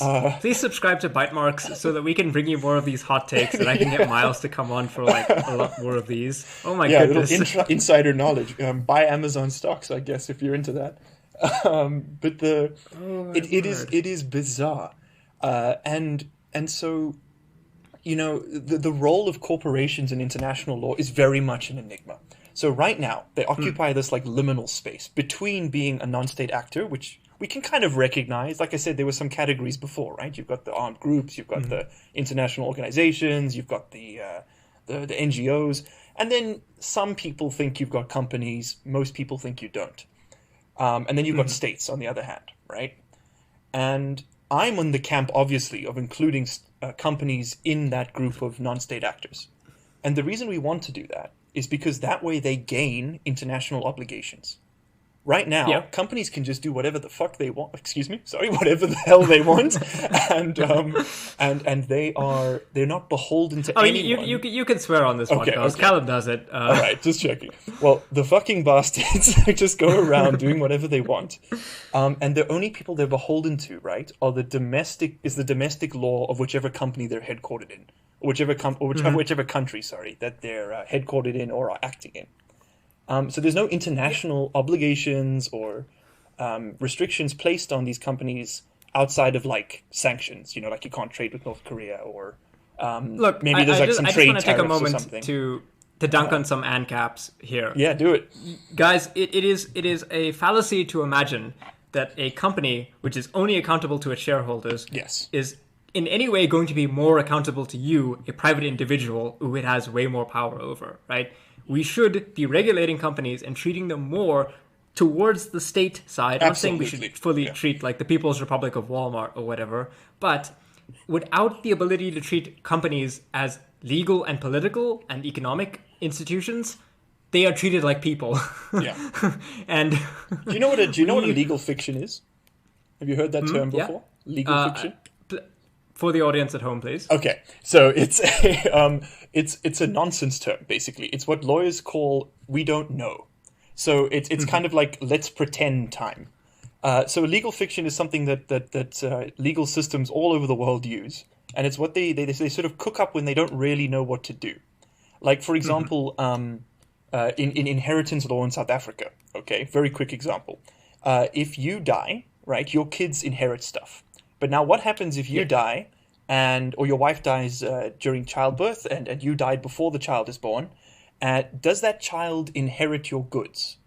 subscribe to Bite Marks so that we can bring you more of these hot takes, and I can get Miles to come on for like a lot more of these. Oh my goodness! Insider knowledge. Buy Amazon stocks, I guess, if you're into that. But it is bizarre, and so, you know, the role of corporations in international law is very much an enigma. So right now they occupy this like liminal space between being a non-state actor, which we can kind of recognize. Like I said, there were some categories before, right? You've got the armed groups, you've got the international organizations, you've got the NGOs, and then some people think you've got companies. Most people think you don't. And then you've got states on the other hand, right? And I'm on the camp, obviously, of including companies in that group of non-state actors. And the reason we want to do that is because that way they gain international obligations. Right now, companies can just do whatever the fuck they want. Whatever the hell they want, and they're not beholden to anyone. You can swear on this podcast. Okay. Callum does it. All right, just checking. Well, the fucking bastards just go around doing whatever they want, and the only people they're beholden to, right, are the domestic law of whichever company they're headquartered in, or whichever country, that they're headquartered in or are acting in. So there's no international obligations or restrictions placed on these companies outside of like sanctions. You know, like you can't trade with North Korea or look. Maybe there's some trade tariffs or something. to dunk on some ANCAPs here. Yeah, do it. Guys, it is a fallacy to imagine that a company which is only accountable to its shareholders Yes. is in any way going to be more accountable to you, a private individual who it has way more power over, right? We should be regulating companies and treating them more towards the state side. I'm not saying we should fully treat like the People's Republic of Walmart or whatever, but without the ability to treat companies as legal and political and economic institutions, they are treated like people. Yeah. And do you know what a legal fiction is? Have you heard that term before? Yeah. Legal fiction? For the audience at home, please. Okay, so it's a it's a nonsense term. Basically, it's what lawyers call "we don't know." So it's kind of like let's pretend time. So legal fiction is something that legal systems all over the world use, and it's what they sort of cook up when they don't really know what to do. Like for example, in inheritance law in South Africa. Okay, very quick example. If you die, right, your kids inherit stuff. But now what happens if you die or your wife dies during childbirth and you died before the child is born? Does that child inherit your goods,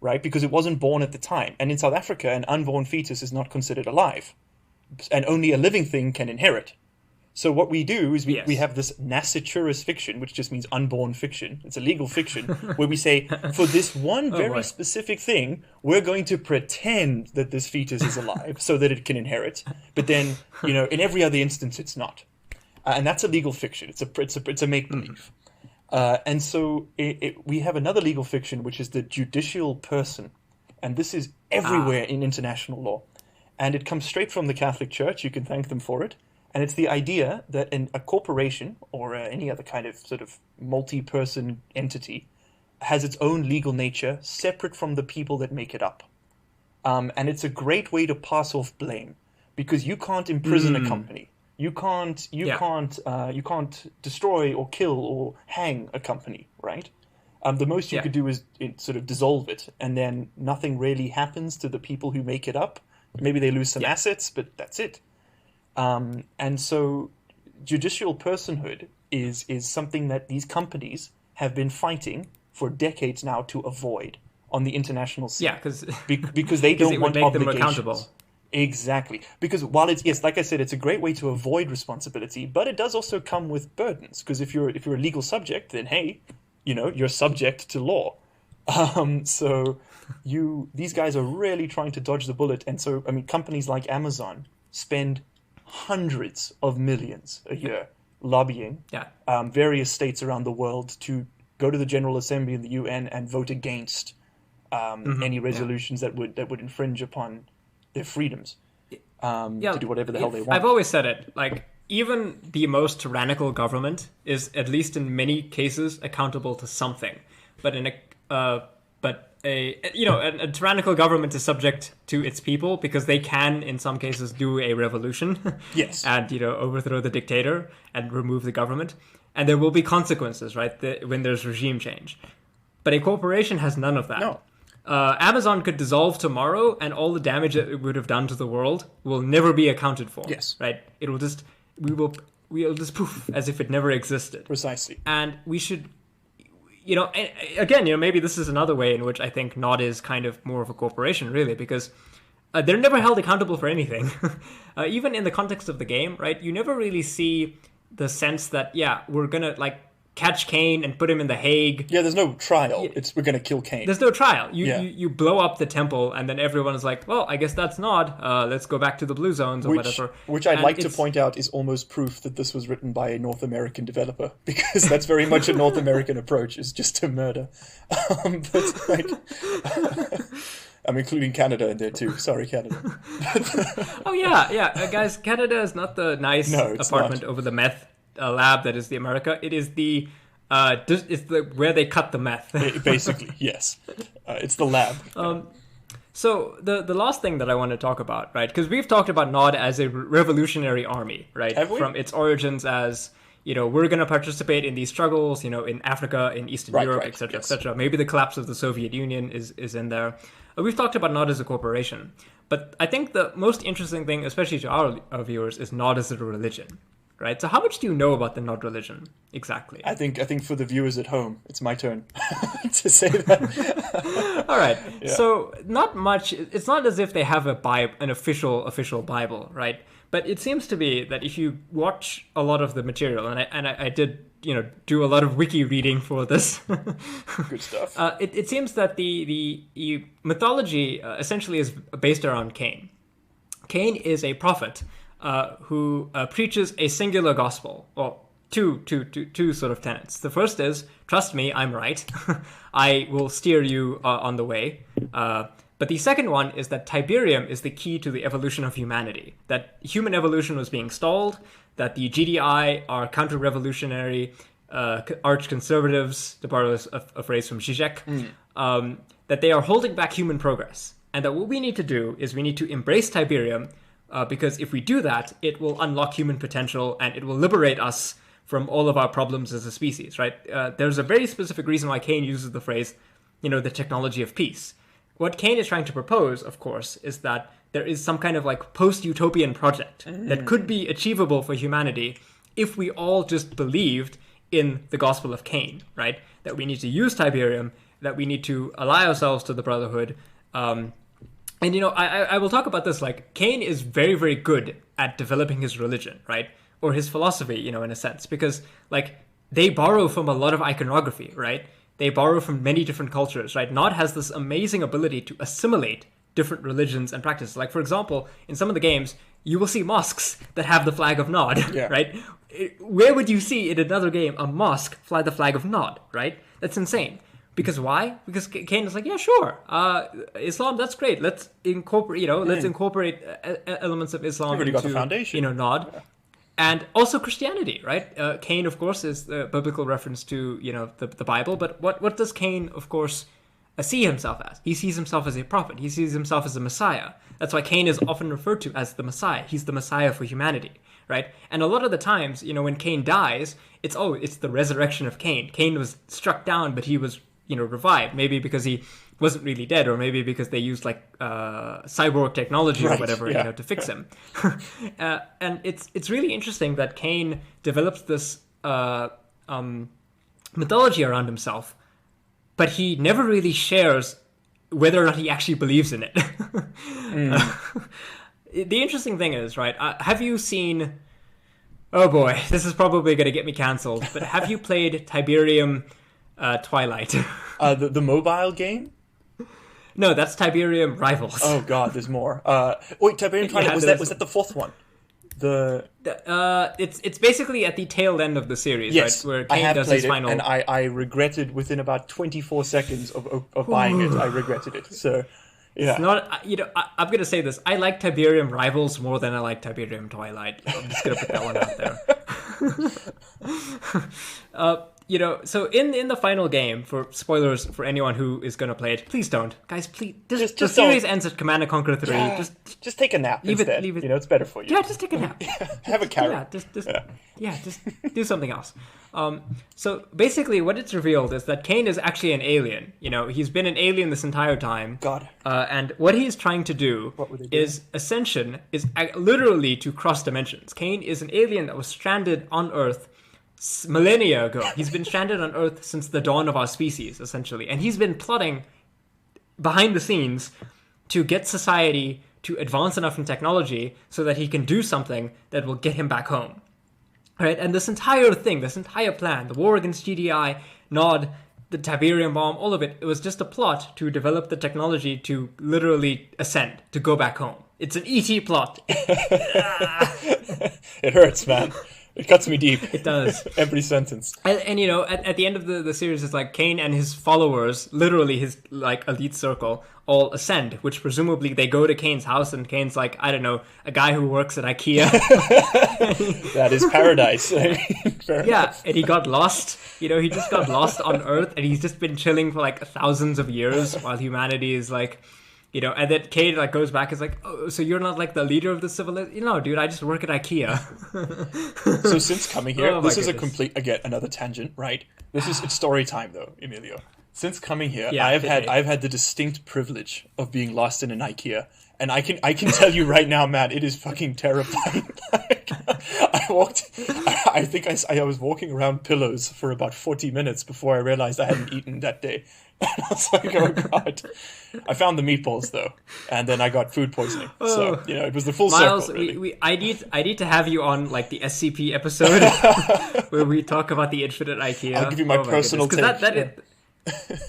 right? Because it wasn't born at the time. And in South Africa, an unborn fetus is not considered alive. And only a living thing can inherit. So what we do is we have this nasciturus fiction, which just means unborn fiction. It's a legal fiction where we say, for this one very specific thing, we're going to pretend that this fetus is alive so that it can inherit. But then, in every other instance, it's not. And that's a legal fiction. It's a make-believe. And so we have another legal fiction, which is the judicial person. And this is everywhere in international law. And it comes straight from the Catholic Church. You can thank them for it. And it's the idea that a corporation or any other kind of sort of multi-person entity has its own legal nature separate from the people that make it up. And it's a great way to pass off blame because you can't imprison a company. You can't destroy or kill or hang a company, right? The most you could do is sort of dissolve it, and then nothing really happens to the people who make it up. Maybe they lose some assets, but that's it. And so judicial personhood is something that these companies have been fighting for decades now to avoid on the international scene. Yeah, because they don't want obligations. Them accountable. Exactly. Because while it's like I said, it's a great way to avoid responsibility, but it does also come with burdens. Because if you're a legal subject, then hey, you're subject to law. So these guys are really trying to dodge the bullet. And so, I mean, companies like Amazon spend hundreds of millions a year lobbying various states around the world to go to the General Assembly in the UN and vote against any resolutions that would infringe upon their freedoms to do whatever the hell they want. I've always said it, like, even the most tyrannical government is, at least in many cases, accountable to something. But a tyrannical government is subject to its people because they can, in some cases, do a revolution. Yes. And, overthrow the dictator and remove the government. And there will be consequences, right, when there's regime change. But a corporation has none of that. No. Amazon could dissolve tomorrow, and all the damage that it would have done to the world will never be accounted for. Yes. Right? We'll just poof, as if it never existed. Precisely. And we should... again, maybe this is another way in which I think NOD is kind of more of a corporation, really, because they're never held accountable for anything. Even in the context of the game, right? You never really see the sense that, we're going to, catch Kane and put him in the Hague. Yeah, there's no trial. We're going to kill Kane. There's no trial. You blow up the temple, and then everyone is like, well, I guess that's NOD. Let's go back to the blue zones or whatever. Which I'd like to point out is almost proof that this was written by a North American developer, because that's very much a North American approach, is just to murder. I'm including Canada in there too. Sorry, Canada. Oh, yeah. Guys, Canada is not the nice apartment over the meth lab that is the America. It is where they cut the meth. Basically, yes. It's the lab. So the last thing that I want to talk about, right? Because we've talked about NOD as a revolutionary army, right? Have we? From its origins as, we're going to participate in these struggles, in Africa, in Eastern Europe, etc., etc. Maybe the collapse of the Soviet Union is in there. We've talked about NOD as a corporation. But I think the most interesting thing, especially to our viewers, is NOD as a religion. right? So how much do you know about the Nod religion exactly? I think for the viewers at home, it's my turn to say that. All right. Yeah. So not much. It's not as if they have an official Bible, right? But it seems to be that if you watch a lot of the material, and I did do a lot of wiki reading for this. Good stuff. It seems that the mythology essentially is based around Kane. Kane is a prophet who preaches a singular gospel. Well, two sort of tenets. The first is, trust me, I'm right. I will steer you on the way. But the second one is that Tiberium is the key to the evolution of humanity. That human evolution was being stalled, that the GDI are counter-revolutionary, arch-conservatives, to borrow a phrase from Zizek, that they are holding back human progress. And that what we need to do is we need to embrace Tiberium, because if we do that, it will unlock human potential and it will liberate us from all of our problems as a species, right? There's a very specific reason why Kane uses the phrase, the technology of peace. What Kane is trying to propose, of course, is that there is some kind of like post-utopian project that could be achievable for humanity if we all just believed in the gospel of Kane, right? That we need to use Tiberium, that we need to ally ourselves to the Brotherhood. And, I will talk about this, like, Kane is very, very good at developing his religion, right? Or his philosophy, in a sense, because, like, they borrow from a lot of iconography, right? They borrow from many different cultures, right? Nod has this amazing ability to assimilate different religions and practices. Like, for example, in some of the games, you will see mosques that have the flag of Nod, right? Where would you see in another game a mosque fly the flag of Nod, right? That's insane. Because why? Because Kane is like, yeah, sure. Islam, that's great. Let's incorporate, let's incorporate elements of Islam into, got the foundation. Nod. Yeah. And also Christianity, right? Kane, of course, is the biblical reference to, the Bible. But what does Kane, of course, see himself as? He sees himself as a prophet. He sees himself as a Messiah. That's why Kane is often referred to as the Messiah. He's the Messiah for humanity, right? And a lot of the times, when Kane dies, it's the resurrection of Kane. Kane was struck down, but he was, revived. Maybe because he wasn't really dead, or maybe because they used cyborg technology or whatever, to fix him. And it's really interesting that Kane develops this mythology around himself, but he never really shares whether or not he actually believes in it. The interesting thing is, right, have you seen... Oh boy, this is probably going to get me cancelled, but have you played Tiberium Twilight? The mobile game? No, that's Tiberium Rivals. Oh god, there's more. Wait, Tiberium Twilight, was that the fourth one? It's basically at the tail end of the series, yes, right? Where Kane does his final... and I regretted within about 24 seconds of buying it. I regretted it. So, yeah. It's not, I'm going to say this. I like Tiberium Rivals more than I like Tiberium Twilight. I'm just going to put that one out there. So in the final game, for spoilers for anyone who is going to play it, please don't. Guys, please. Just the series ends at Command & Conquer 3. Yeah, just take a nap instead. Leave it. It's better for you. Yeah, just take a nap. Have a carrot. Just do something else. So basically what it's revealed is that Kane is actually an alien. He's been an alien this entire time. God. And what he's trying to do is ascension is literally to cross dimensions. Kane is an alien that was stranded on Earth millennia ago. He's been stranded on Earth since the dawn of our species, essentially. And he's been plotting behind the scenes to get society to advance enough in technology so that he can do something that will get him back home. Right? And this entire plan, the war against GDI, Nod, the Tiberium bomb, all of it, it was just a plot to develop the technology to literally ascend, to go back home. It's an ET plot. It hurts, man. It cuts me deep. It does. Every sentence. And at the end of the series, it's like Kane and his followers, literally his elite circle, all ascend, which presumably they go to Kane's house, and Kane's like, I don't know, a guy who works at IKEA. That is paradise. Fair enough. And he got lost. He just got lost on Earth, and he's just been chilling for thousands of years while humanity is and then Kane goes back and is like, oh, so you're not the leader of the civilization? No, dude, I just work at IKEA. So since coming here, this is again, another tangent, right? It's story time though, Emilio. Since coming here, I've had the distinct privilege of being lost in an IKEA. And I can tell you right now, Matt, it is fucking terrifying. I think I was walking around pillows for about 40 minutes before I realized I hadn't eaten that day. And I was like, oh God. I found the meatballs though, and then I got food poisoning. So, it was the full Miles, circle, really. I need to have you on like the SCP episode where we talk about the infinite IKEA. I'll give you my personal take.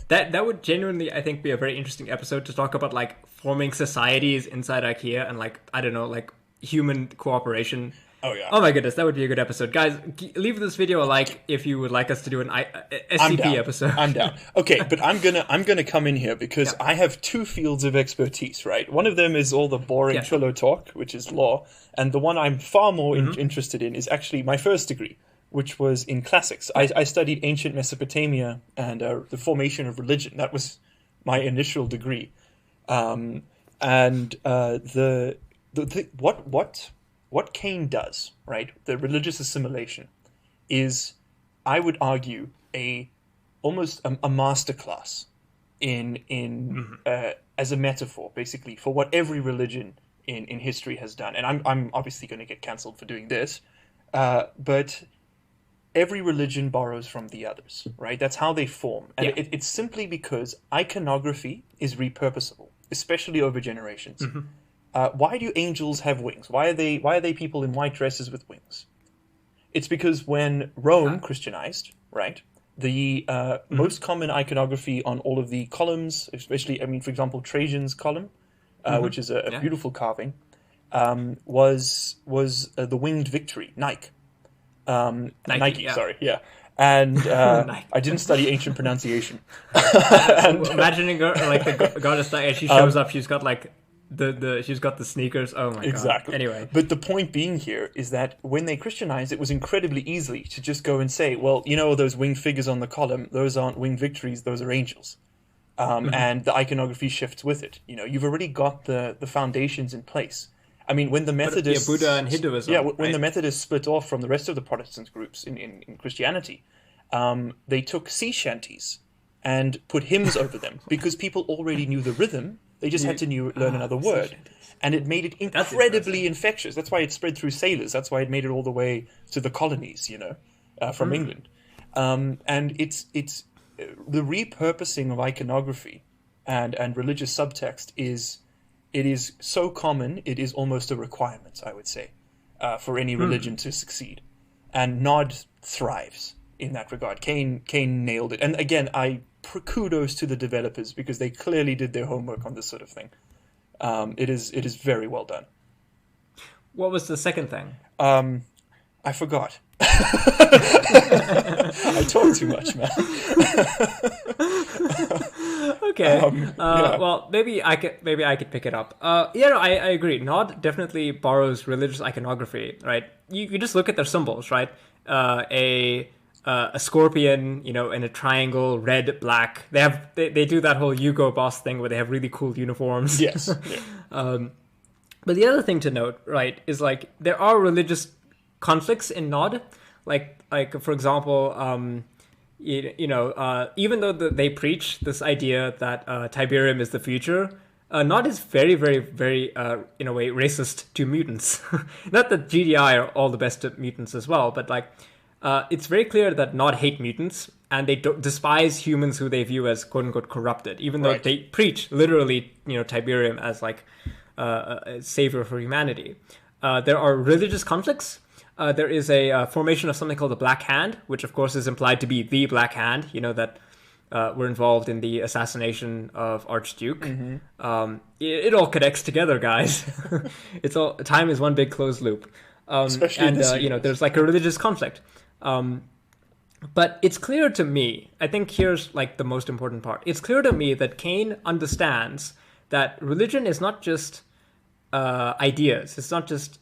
That would genuinely, I think, be a very interesting episode to talk about like forming societies inside IKEA and like, I don't know, like human cooperation. Oh yeah. Oh my goodness, that would be a good episode. Guys, leave this video a like if you would like us to do an SCP episode. I'm down. Okay, but I'm gonna come in here because I have two fields of expertise, right? One of them is all the boring Cholo talk, which is law, and the one I'm far more interested in is actually my first degree, which was in classics. I studied ancient Mesopotamia and the formation of religion. That was my initial degree, what Kane does, right? The religious assimilation is, I would argue, almost a masterclass in as a metaphor, basically, for what every religion in history has done. And I'm obviously going to get cancelled for doing this, but every religion borrows from the others, right? That's how they form, and it's simply because iconography is repurposable, especially over generations. Why do angels have wings? Why are they people in white dresses with wings? It's because when Rome Christianized, right, the most common iconography on all of the columns, especially, for example, Trajan's column, which is a beautiful carving, was the winged victory, Nike. Nike, sorry, yeah. And I didn't study ancient pronunciation. Imagining her, like the goddess Nike, she shows up, she's got like she's got the sneakers. Oh my exactly. God. Anyway, but the point being here is that when they Christianized, it was incredibly easy to just go and say, well, those winged figures on the column, those aren't winged victories, those are angels. And the iconography shifts with it. You''ve already got the foundations in place. When the Methodists... Buddha and Hinduism. Yeah, when the Methodists split off from the rest of the Protestant groups in Christianity, they took sea shanties and put hymns over them because people already knew the rhythm. They just had to learn another word. And it made it incredibly infectious. That's why it spread through sailors. That's why it made it all the way to the colonies, from England. And it's the repurposing of iconography and religious subtext is so common, it is almost a requirement, I would say, for any religion to succeed. And NOD thrives in that regard. Kane nailed it. And again, kudos to the developers because they clearly did their homework on this sort of thing. It is very well done. What was the second thing? I forgot. I talk too much, man. Okay. Well, maybe I could pick it up. I agree. NOD definitely borrows religious iconography, right? You just look at their symbols, right? A scorpion, in a triangle, red, black. They do that whole Hugo Boss thing where they have really cool uniforms. Yes. Yeah. But the other thing to note, right, is like there are religious conflicts in NOD. Like for example, even though they preach this idea that Tiberium is the future, NOD is very, very, very, in a way, racist to mutants. Not that GDI are all the best at mutants as well, but like it's very clear that NOD hate mutants and they despise humans who they view as quote unquote corrupted, even though they preach literally, Tiberium as like a savior for humanity. There are religious conflicts. There is a formation of something called the Black Hand, which of course is implied to be the Black Hand, that were involved in the assassination of Archduke. It all connects together, guys. Time is one big closed loop. Especially this year. There's like a religious conflict. But it's clear to me, I think here's like the most important part. It's clear to me that Kane understands that religion is not just ideas. It's not just,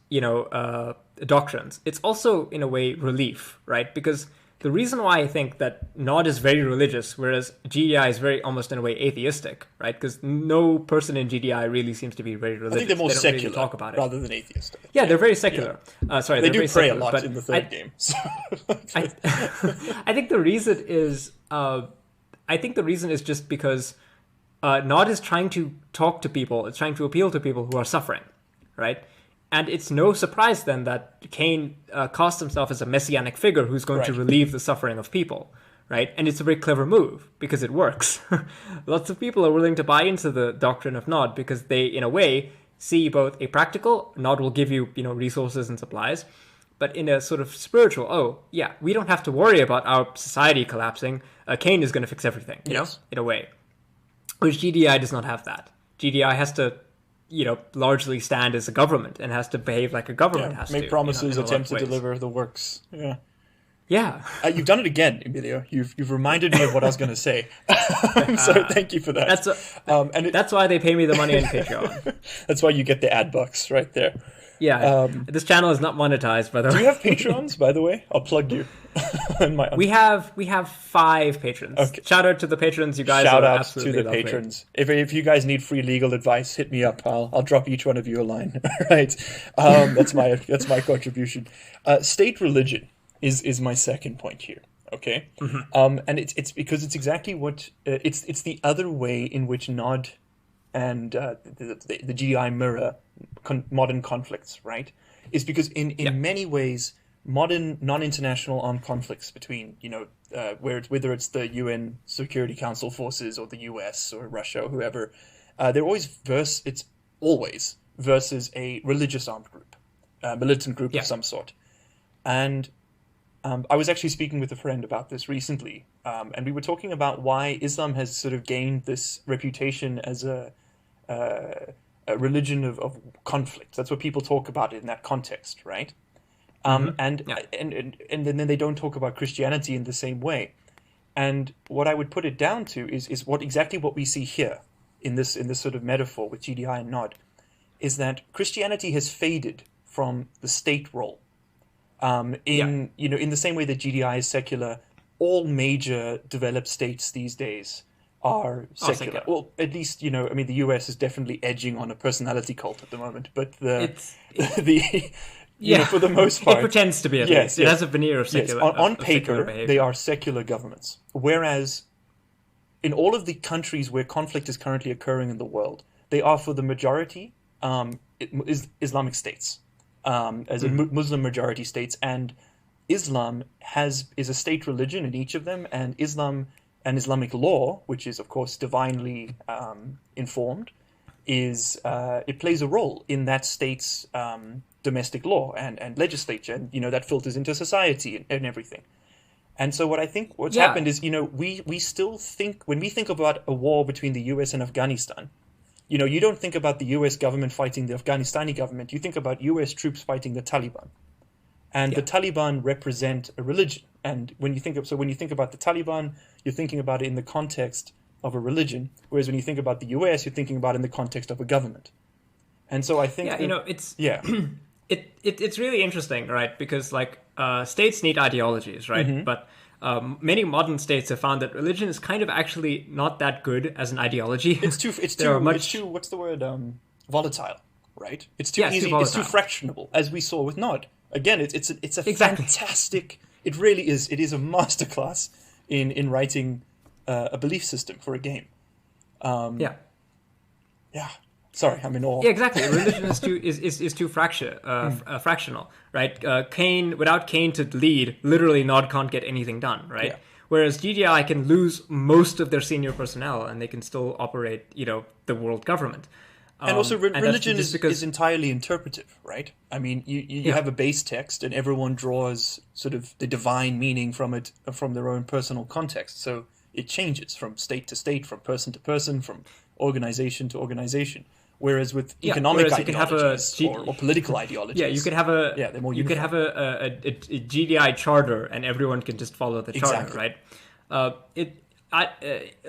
doctrines. It's also, in a way, relief, right? Because the reason why I think that NOD is very religious, whereas GDI is very, almost in a way, atheistic, right? Because no person in GDI really seems to be very religious. I think they're more secular really talk about it. rather than atheist. Yeah, they're very secular. Yeah. They do very pray secular, a lot in the third game. So. I think the reason is, just because NOD is trying to talk to people. It's trying to appeal to people who are suffering, right? And it's no surprise then that Kane casts himself as a messianic figure who's going to relieve the suffering of people, right? And it's a very clever move because it works. Lots of people are willing to buy into the doctrine of Nod because they, in a way, see both a practical, Nod will give you, resources and supplies, but in a sort of spiritual, oh, yeah, we don't have to worry about our society collapsing. Kane is going to fix everything, you know, in a way. Which GDI does not have that. GDI has to, largely stand as a government and has to behave like a government has make to. promises, attempt to deliver the works. Yeah. Yeah. You've done it again, Emilio. You've reminded me of what I was going to say. So thank you for that. That's why they pay me the money on Patreon. That's why you get the ad bucks right there. Yeah. This channel is not monetized, by the way. Do you have Patrons, by the way? I'll plug you. We have 5 patrons. Okay. Shout out to the patrons. You guys Shout are out absolutely to the lovely. patrons. If you guys need free legal advice, hit me up. I'll drop each one of you a line. Right. That's my contribution. State religion is my second point here. Okay. Mm-hmm. And it's because it's exactly what it's the other way in which Nod and the GI mirror modern conflicts, right? Is because in many ways modern non-international armed conflicts between whether it's the UN Security Council forces or the US or Russia or whoever, they're always versus a religious armed group, militant group of some sort. And I was actually speaking with a friend about this recently, and we were talking about why Islam has sort of gained this reputation as a religion of conflict. That's what people talk about in that context, right? And then they don't talk about Christianity in the same way. And what I would put it down to is exactly what we see here in this sort of metaphor with GDI and Nod, is that Christianity has faded from the state role. In the same way that GDI is secular, all major developed states these days are secular. Well, at least, the US is definitely edging on a personality cult at the moment, but for the most part, it pretends to be. At least. It has a veneer of secular. Yes. On paper, they are secular governments, whereas in all of the countries where conflict is currently occurring in the world, they are for the majority Islamic states, as in Muslim majority states, and Islam is a state religion in each of them, and Islam and Islamic law, which is of course divinely informed, it plays a role in that state's domestic law and legislature, and that filters into society and everything. And so what I think happened is, we still think, when we think about a war between the US and Afghanistan, you don't think about the US government fighting the Afghanistani government. You think about US troops fighting the Taliban. And the Taliban represent a religion. And when you think about the Taliban, you're thinking about it in the context of a religion. Whereas when you think about the US, you're thinking about it in the context of a government. And so I think it's really interesting, right? Because states need ideologies, right? Mm-hmm. But many modern states have found that religion is kind of actually not that good as an ideology. It's too what's the word? Volatile, right? It's too easy. It's too fractionable, as we saw with Nod. Again, it's a fantastic. It really is. It is a masterclass in writing a belief system for a game. Sorry, I'm in awe. Yeah, exactly. Religion is too fractional, right? Kane, without Kane to lead, literally Nod can't get anything done, right? Yeah. Whereas GDI can lose most of their senior personnel and they can still operate, the world government. And also, religion is entirely interpretive, right? I mean, you have a base text, and everyone draws sort of the divine meaning from it, from their own personal context. So it changes from state to state, from person to person, from organization to organization. Whereas with economic ideologies or political ideologies, you could have a GDI charter, and everyone can just follow the charter, right?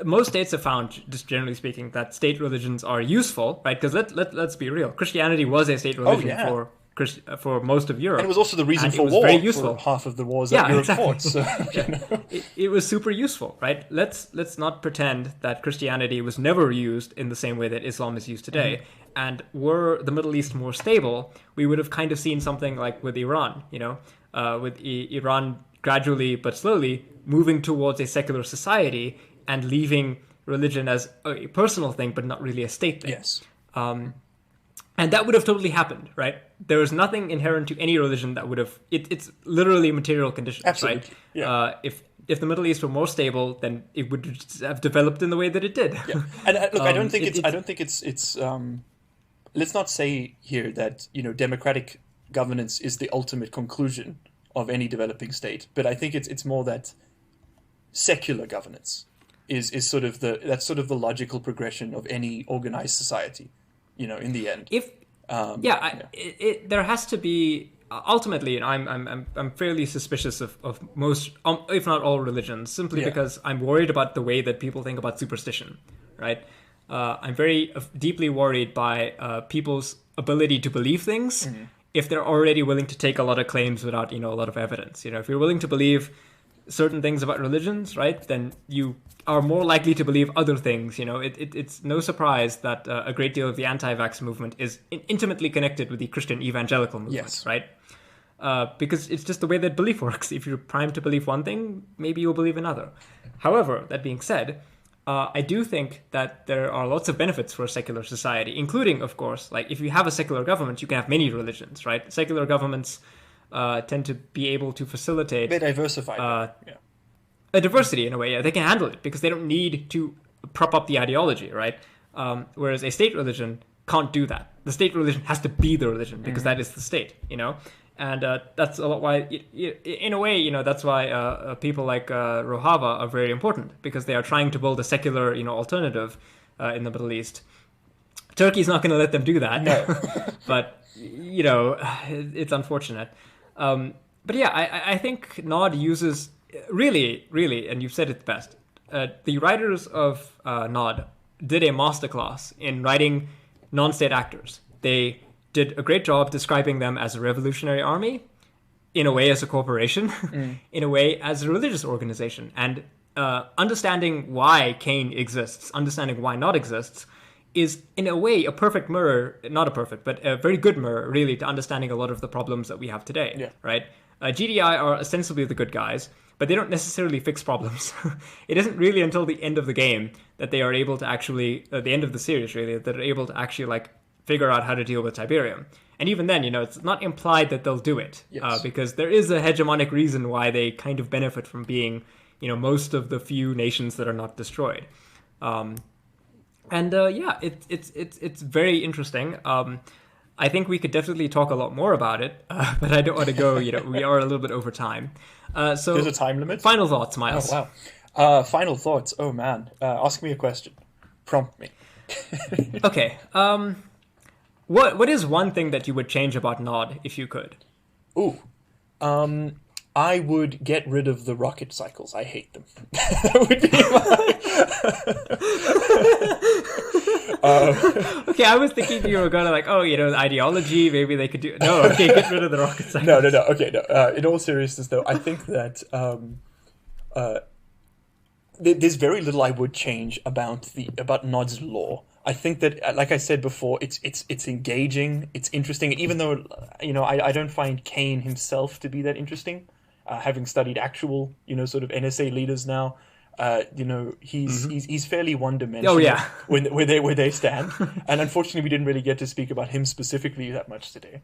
Most states have found, just generally speaking, that state religions are useful, right? Because let's be real, Christianity was a state religion for most of Europe. And it was also the reason for war, very useful. For half of the wars that Europe fought. So, it was super useful, right? Let's not pretend that Christianity was never used in the same way that Islam is used today. Mm-hmm. And were the Middle East more stable, we would have kind of seen something like with Iran, with Iran gradually but slowly moving towards a secular society and leaving religion as a personal thing, but not really a state thing. Yes. And that would have totally happened, right? There was nothing inherent to any religion that would have. It's literally material conditions, Absolutely. right? Yeah. If the Middle East were more stable, then it would have developed in the way that it did. Yeah. And look, I don't think it's. Let's not say here that democratic governance is the ultimate conclusion of any developing state, but I think it's more that secular governance is sort of the logical progression of any organized society. In the end. There has to be ultimately, and I'm fairly suspicious of most, if not all, religions, simply because I'm worried about the way that people think about superstition, right? I'm very deeply worried by people's ability to believe things if they're already willing to take a lot of claims without a lot of evidence. If you're willing to believe certain things about religions, right, then you are more likely to believe other things. It's no surprise that a great deal of the anti-vax movement is intimately connected with the Christian evangelical movement, right? Because it's just the way that belief works. If you're primed to believe one thing, maybe you'll believe another. However, that being said, I do think that there are lots of benefits for a secular society, including, of course, like if you have a secular government, you can have many religions, right? Secular governments tend to be able to facilitate... They're diversified. A diversity in a way. They can handle it because they don't need to prop up the ideology, right? Whereas a state religion can't do that. The state religion has to be the religion because that is the state, And that's a lot why, in a way, that's why people like Rojava are very important, because they are trying to build a secular, alternative in the Middle East. Turkey's not going to let them do that. No. But, it's unfortunate. But yeah, I think NOD uses, really, and you've said it best, the writers of NOD did a masterclass in writing non-state actors. They did a great job describing them as a revolutionary army, in a way as a corporation, in a way as a religious organization. And understanding why Kane exists, understanding why NOD exists, is in a way a perfect mirror, not a perfect, but a very good mirror, really, to understanding a lot of the problems that we have today, right? GDI are ostensibly the good guys, but they don't necessarily fix problems. It isn't really until the end of the game that they are able to actually, the end of the series really, that they're able to actually figure out how to deal with Tiberium. And even then, it's not implied that they'll do it, because there is a hegemonic reason why they kind of benefit from being, most of the few nations that are not destroyed. It's very interesting. I think we could definitely talk a lot more about it, but I don't want to go, we are a little bit over time. So there's a time limit? Final thoughts, Miles. Oh, wow. Final thoughts. Oh, man. Ask me a question. Prompt me. Okay. What is one thing that you would change about NOD if you could? Ooh. I would get rid of the rocket cycles. I hate them. That would be okay, I was thinking you were going to the ideology, maybe they could do... No, okay, get rid of the rocket cycles. No. Okay, no. In all seriousness, though, I think that there's very little I would change about NOD's lore. I think that, like I said before, it's engaging, it's interesting, even though I don't find Kane himself to be that interesting. Having studied actual sort of NSA leaders now, he's fairly one-dimensional. Oh yeah, where they stand, and unfortunately we didn't really get to speak about him specifically that much today.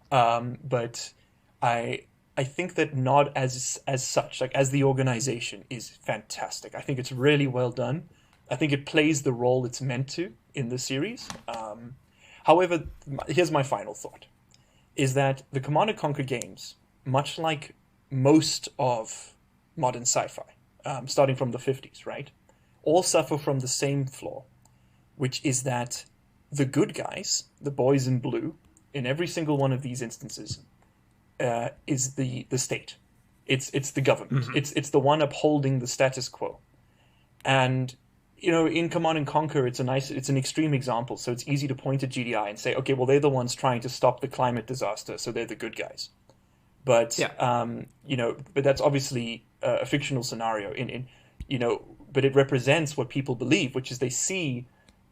But I think that NOD as such, as the organization, is fantastic. I think it's really well done. I think it plays the role it's meant to in the series. However, here's my final thought, is that the Command & Conquer games, much like most of modern sci-fi, starting from the 50s, right, all suffer from the same flaw, which is that the good guys, the boys in blue, in every single one of these instances, is the state. It's the government. It's the one upholding the status quo. And in Command & Conquer, it's an extreme example, so it's easy to point at GDI and say, okay, well, they're the ones trying to stop the climate disaster, so they're the good guys. But but that's obviously a fictional scenario. But it represents what people believe, which is they see,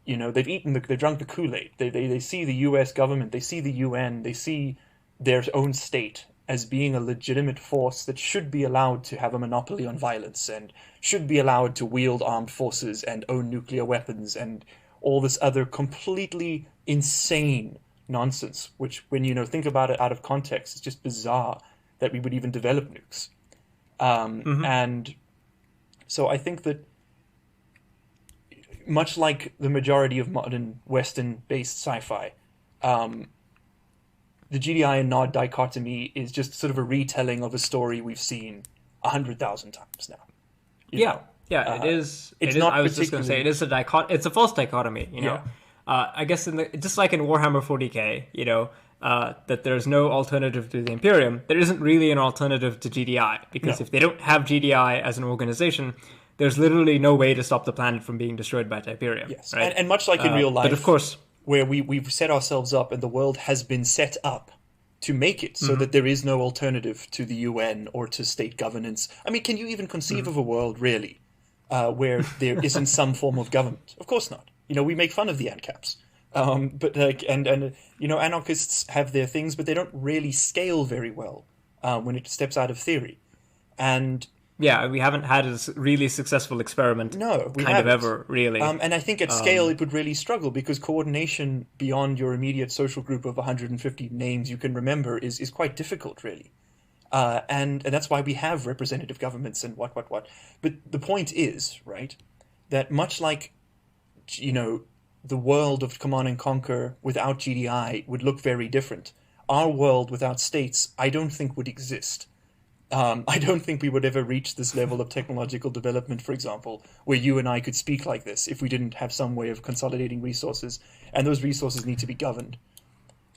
they've drunk the Kool-Aid. They see the U.S. government, they see the UN, they see their own state as being a legitimate force that should be allowed to have a monopoly on violence and should be allowed to wield armed forces and own nuclear weapons and all this other completely insane nonsense, which when think about it out of context, it's just bizarre that we would even develop nukes. And so I think that much like the majority of modern Western-based sci-fi, the GDI and NOD dichotomy is just sort of a retelling of a story we've seen 100,000 times now. Yeah, it is. It's it is, not I was just going to say it is it's a false dichotomy. I guess just like in Warhammer 40k, that there's no alternative to the Imperium. There isn't really an alternative to GDI because if they don't have GDI as an organization, there's literally no way to stop the planet from being destroyed by Tiberium. Yes, right? and much like in real life, but of course, where we've set ourselves up and the world has been set up to make it so that there is no alternative to the UN or to state governance. I mean, can you even conceive of a world, really, where there isn't some form of government? Of course not. We make fun of the ANCAPs. But anarchists have their things, but they don't really scale very well when it steps out of theory. And yeah, we haven't had a really successful experiment. No, we kind haven't. of ever, really. And I think at scale it would really struggle because coordination beyond your immediate social group of 150 names you can remember is quite difficult, really. And that's why we have representative governments and what. But the point is, right, that much like, the world of Command and Conquer without GDI would look very different. Our world without states, I don't think would exist. I don't think we would ever reach this level of technological development, for example, where you and I could speak like this if we didn't have some way of consolidating resources, and those resources need to be governed.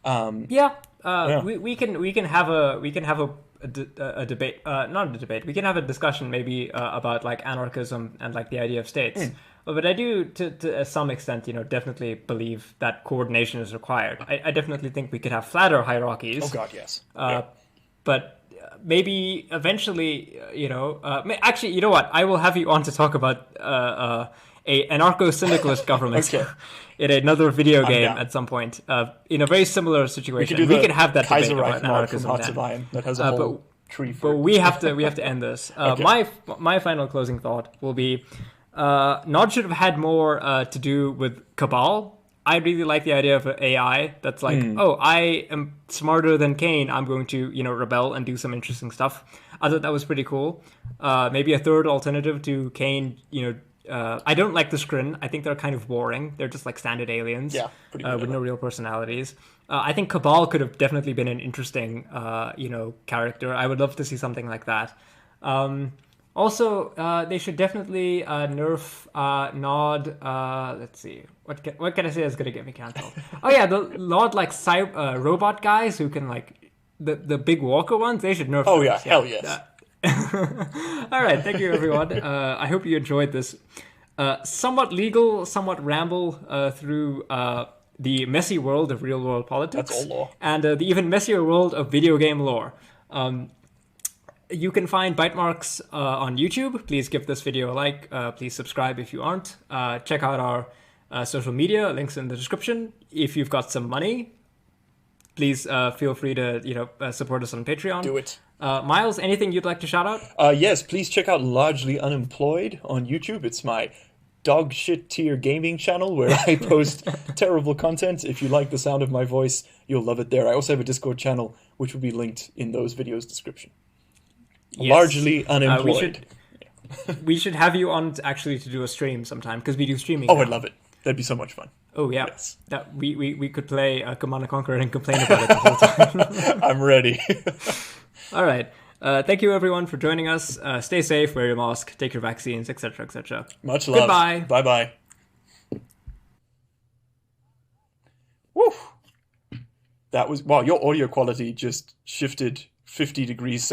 We can have a debate, not a debate. We can have a discussion maybe about like anarchism and like the idea of states. But I do, to some extent, definitely believe that coordination is required. I definitely think we could have flatter hierarchies. Oh God, yes. But maybe eventually, actually, you know what? I will have you on to talk about a anarcho-syndicalist government in another video game at some point, in a very similar situation. We could have that debate about anarchism then. That has a whole tree for but we have to end this. My final closing thought will be, NOD should have had more to do with Cabal. I really like the idea of an AI that's like, I am smarter than Kane. I'm going to, rebel and do some interesting stuff. I thought that was pretty cool. Maybe a third alternative to Kane, I don't like the Skrin. I think they're kind of boring. They're just like standard aliens with no real personalities. I think Cabal could have definitely been an interesting, character. I would love to see something like that. Also, they should definitely nerf NOD. Let's see. What can I say is going to get me cancelled? Oh yeah, the NOD like robot guys who can like the big walker ones. They should nerf. Oh those. yeah, hell yes. All right, thank you everyone. I hope you enjoyed this somewhat legal, somewhat ramble through the messy world of real world politics. That's all law. And the even messier world of video game lore. You can find bite marks on YouTube. Please give this video a like. Please subscribe if you aren't. Check out our social media, links in the description. If you've got some money, please feel free to support us on Patreon. Do it. Miles, anything you'd like to shout out? Yes, please check out Largely Unemployed on YouTube. It's my dog shit tier gaming channel where I post terrible content. If you like the sound of my voice, you'll love it there. I also have a Discord channel, which will be linked in those videos' description. Yes. Largely Unemployed. We should have you on to do a stream sometime, because we do streaming now. I'd love it. That'd be so much fun. Oh, yeah. Yes. That we could play Command & Conquer and complain about it the whole time. I'm ready. All right. Thank you, everyone, for joining us. Stay safe, wear your mask, take your vaccines, etc., etc. Much love. Goodbye. Bye-bye. Woo! That was... Wow, your audio quality just shifted 50 degrees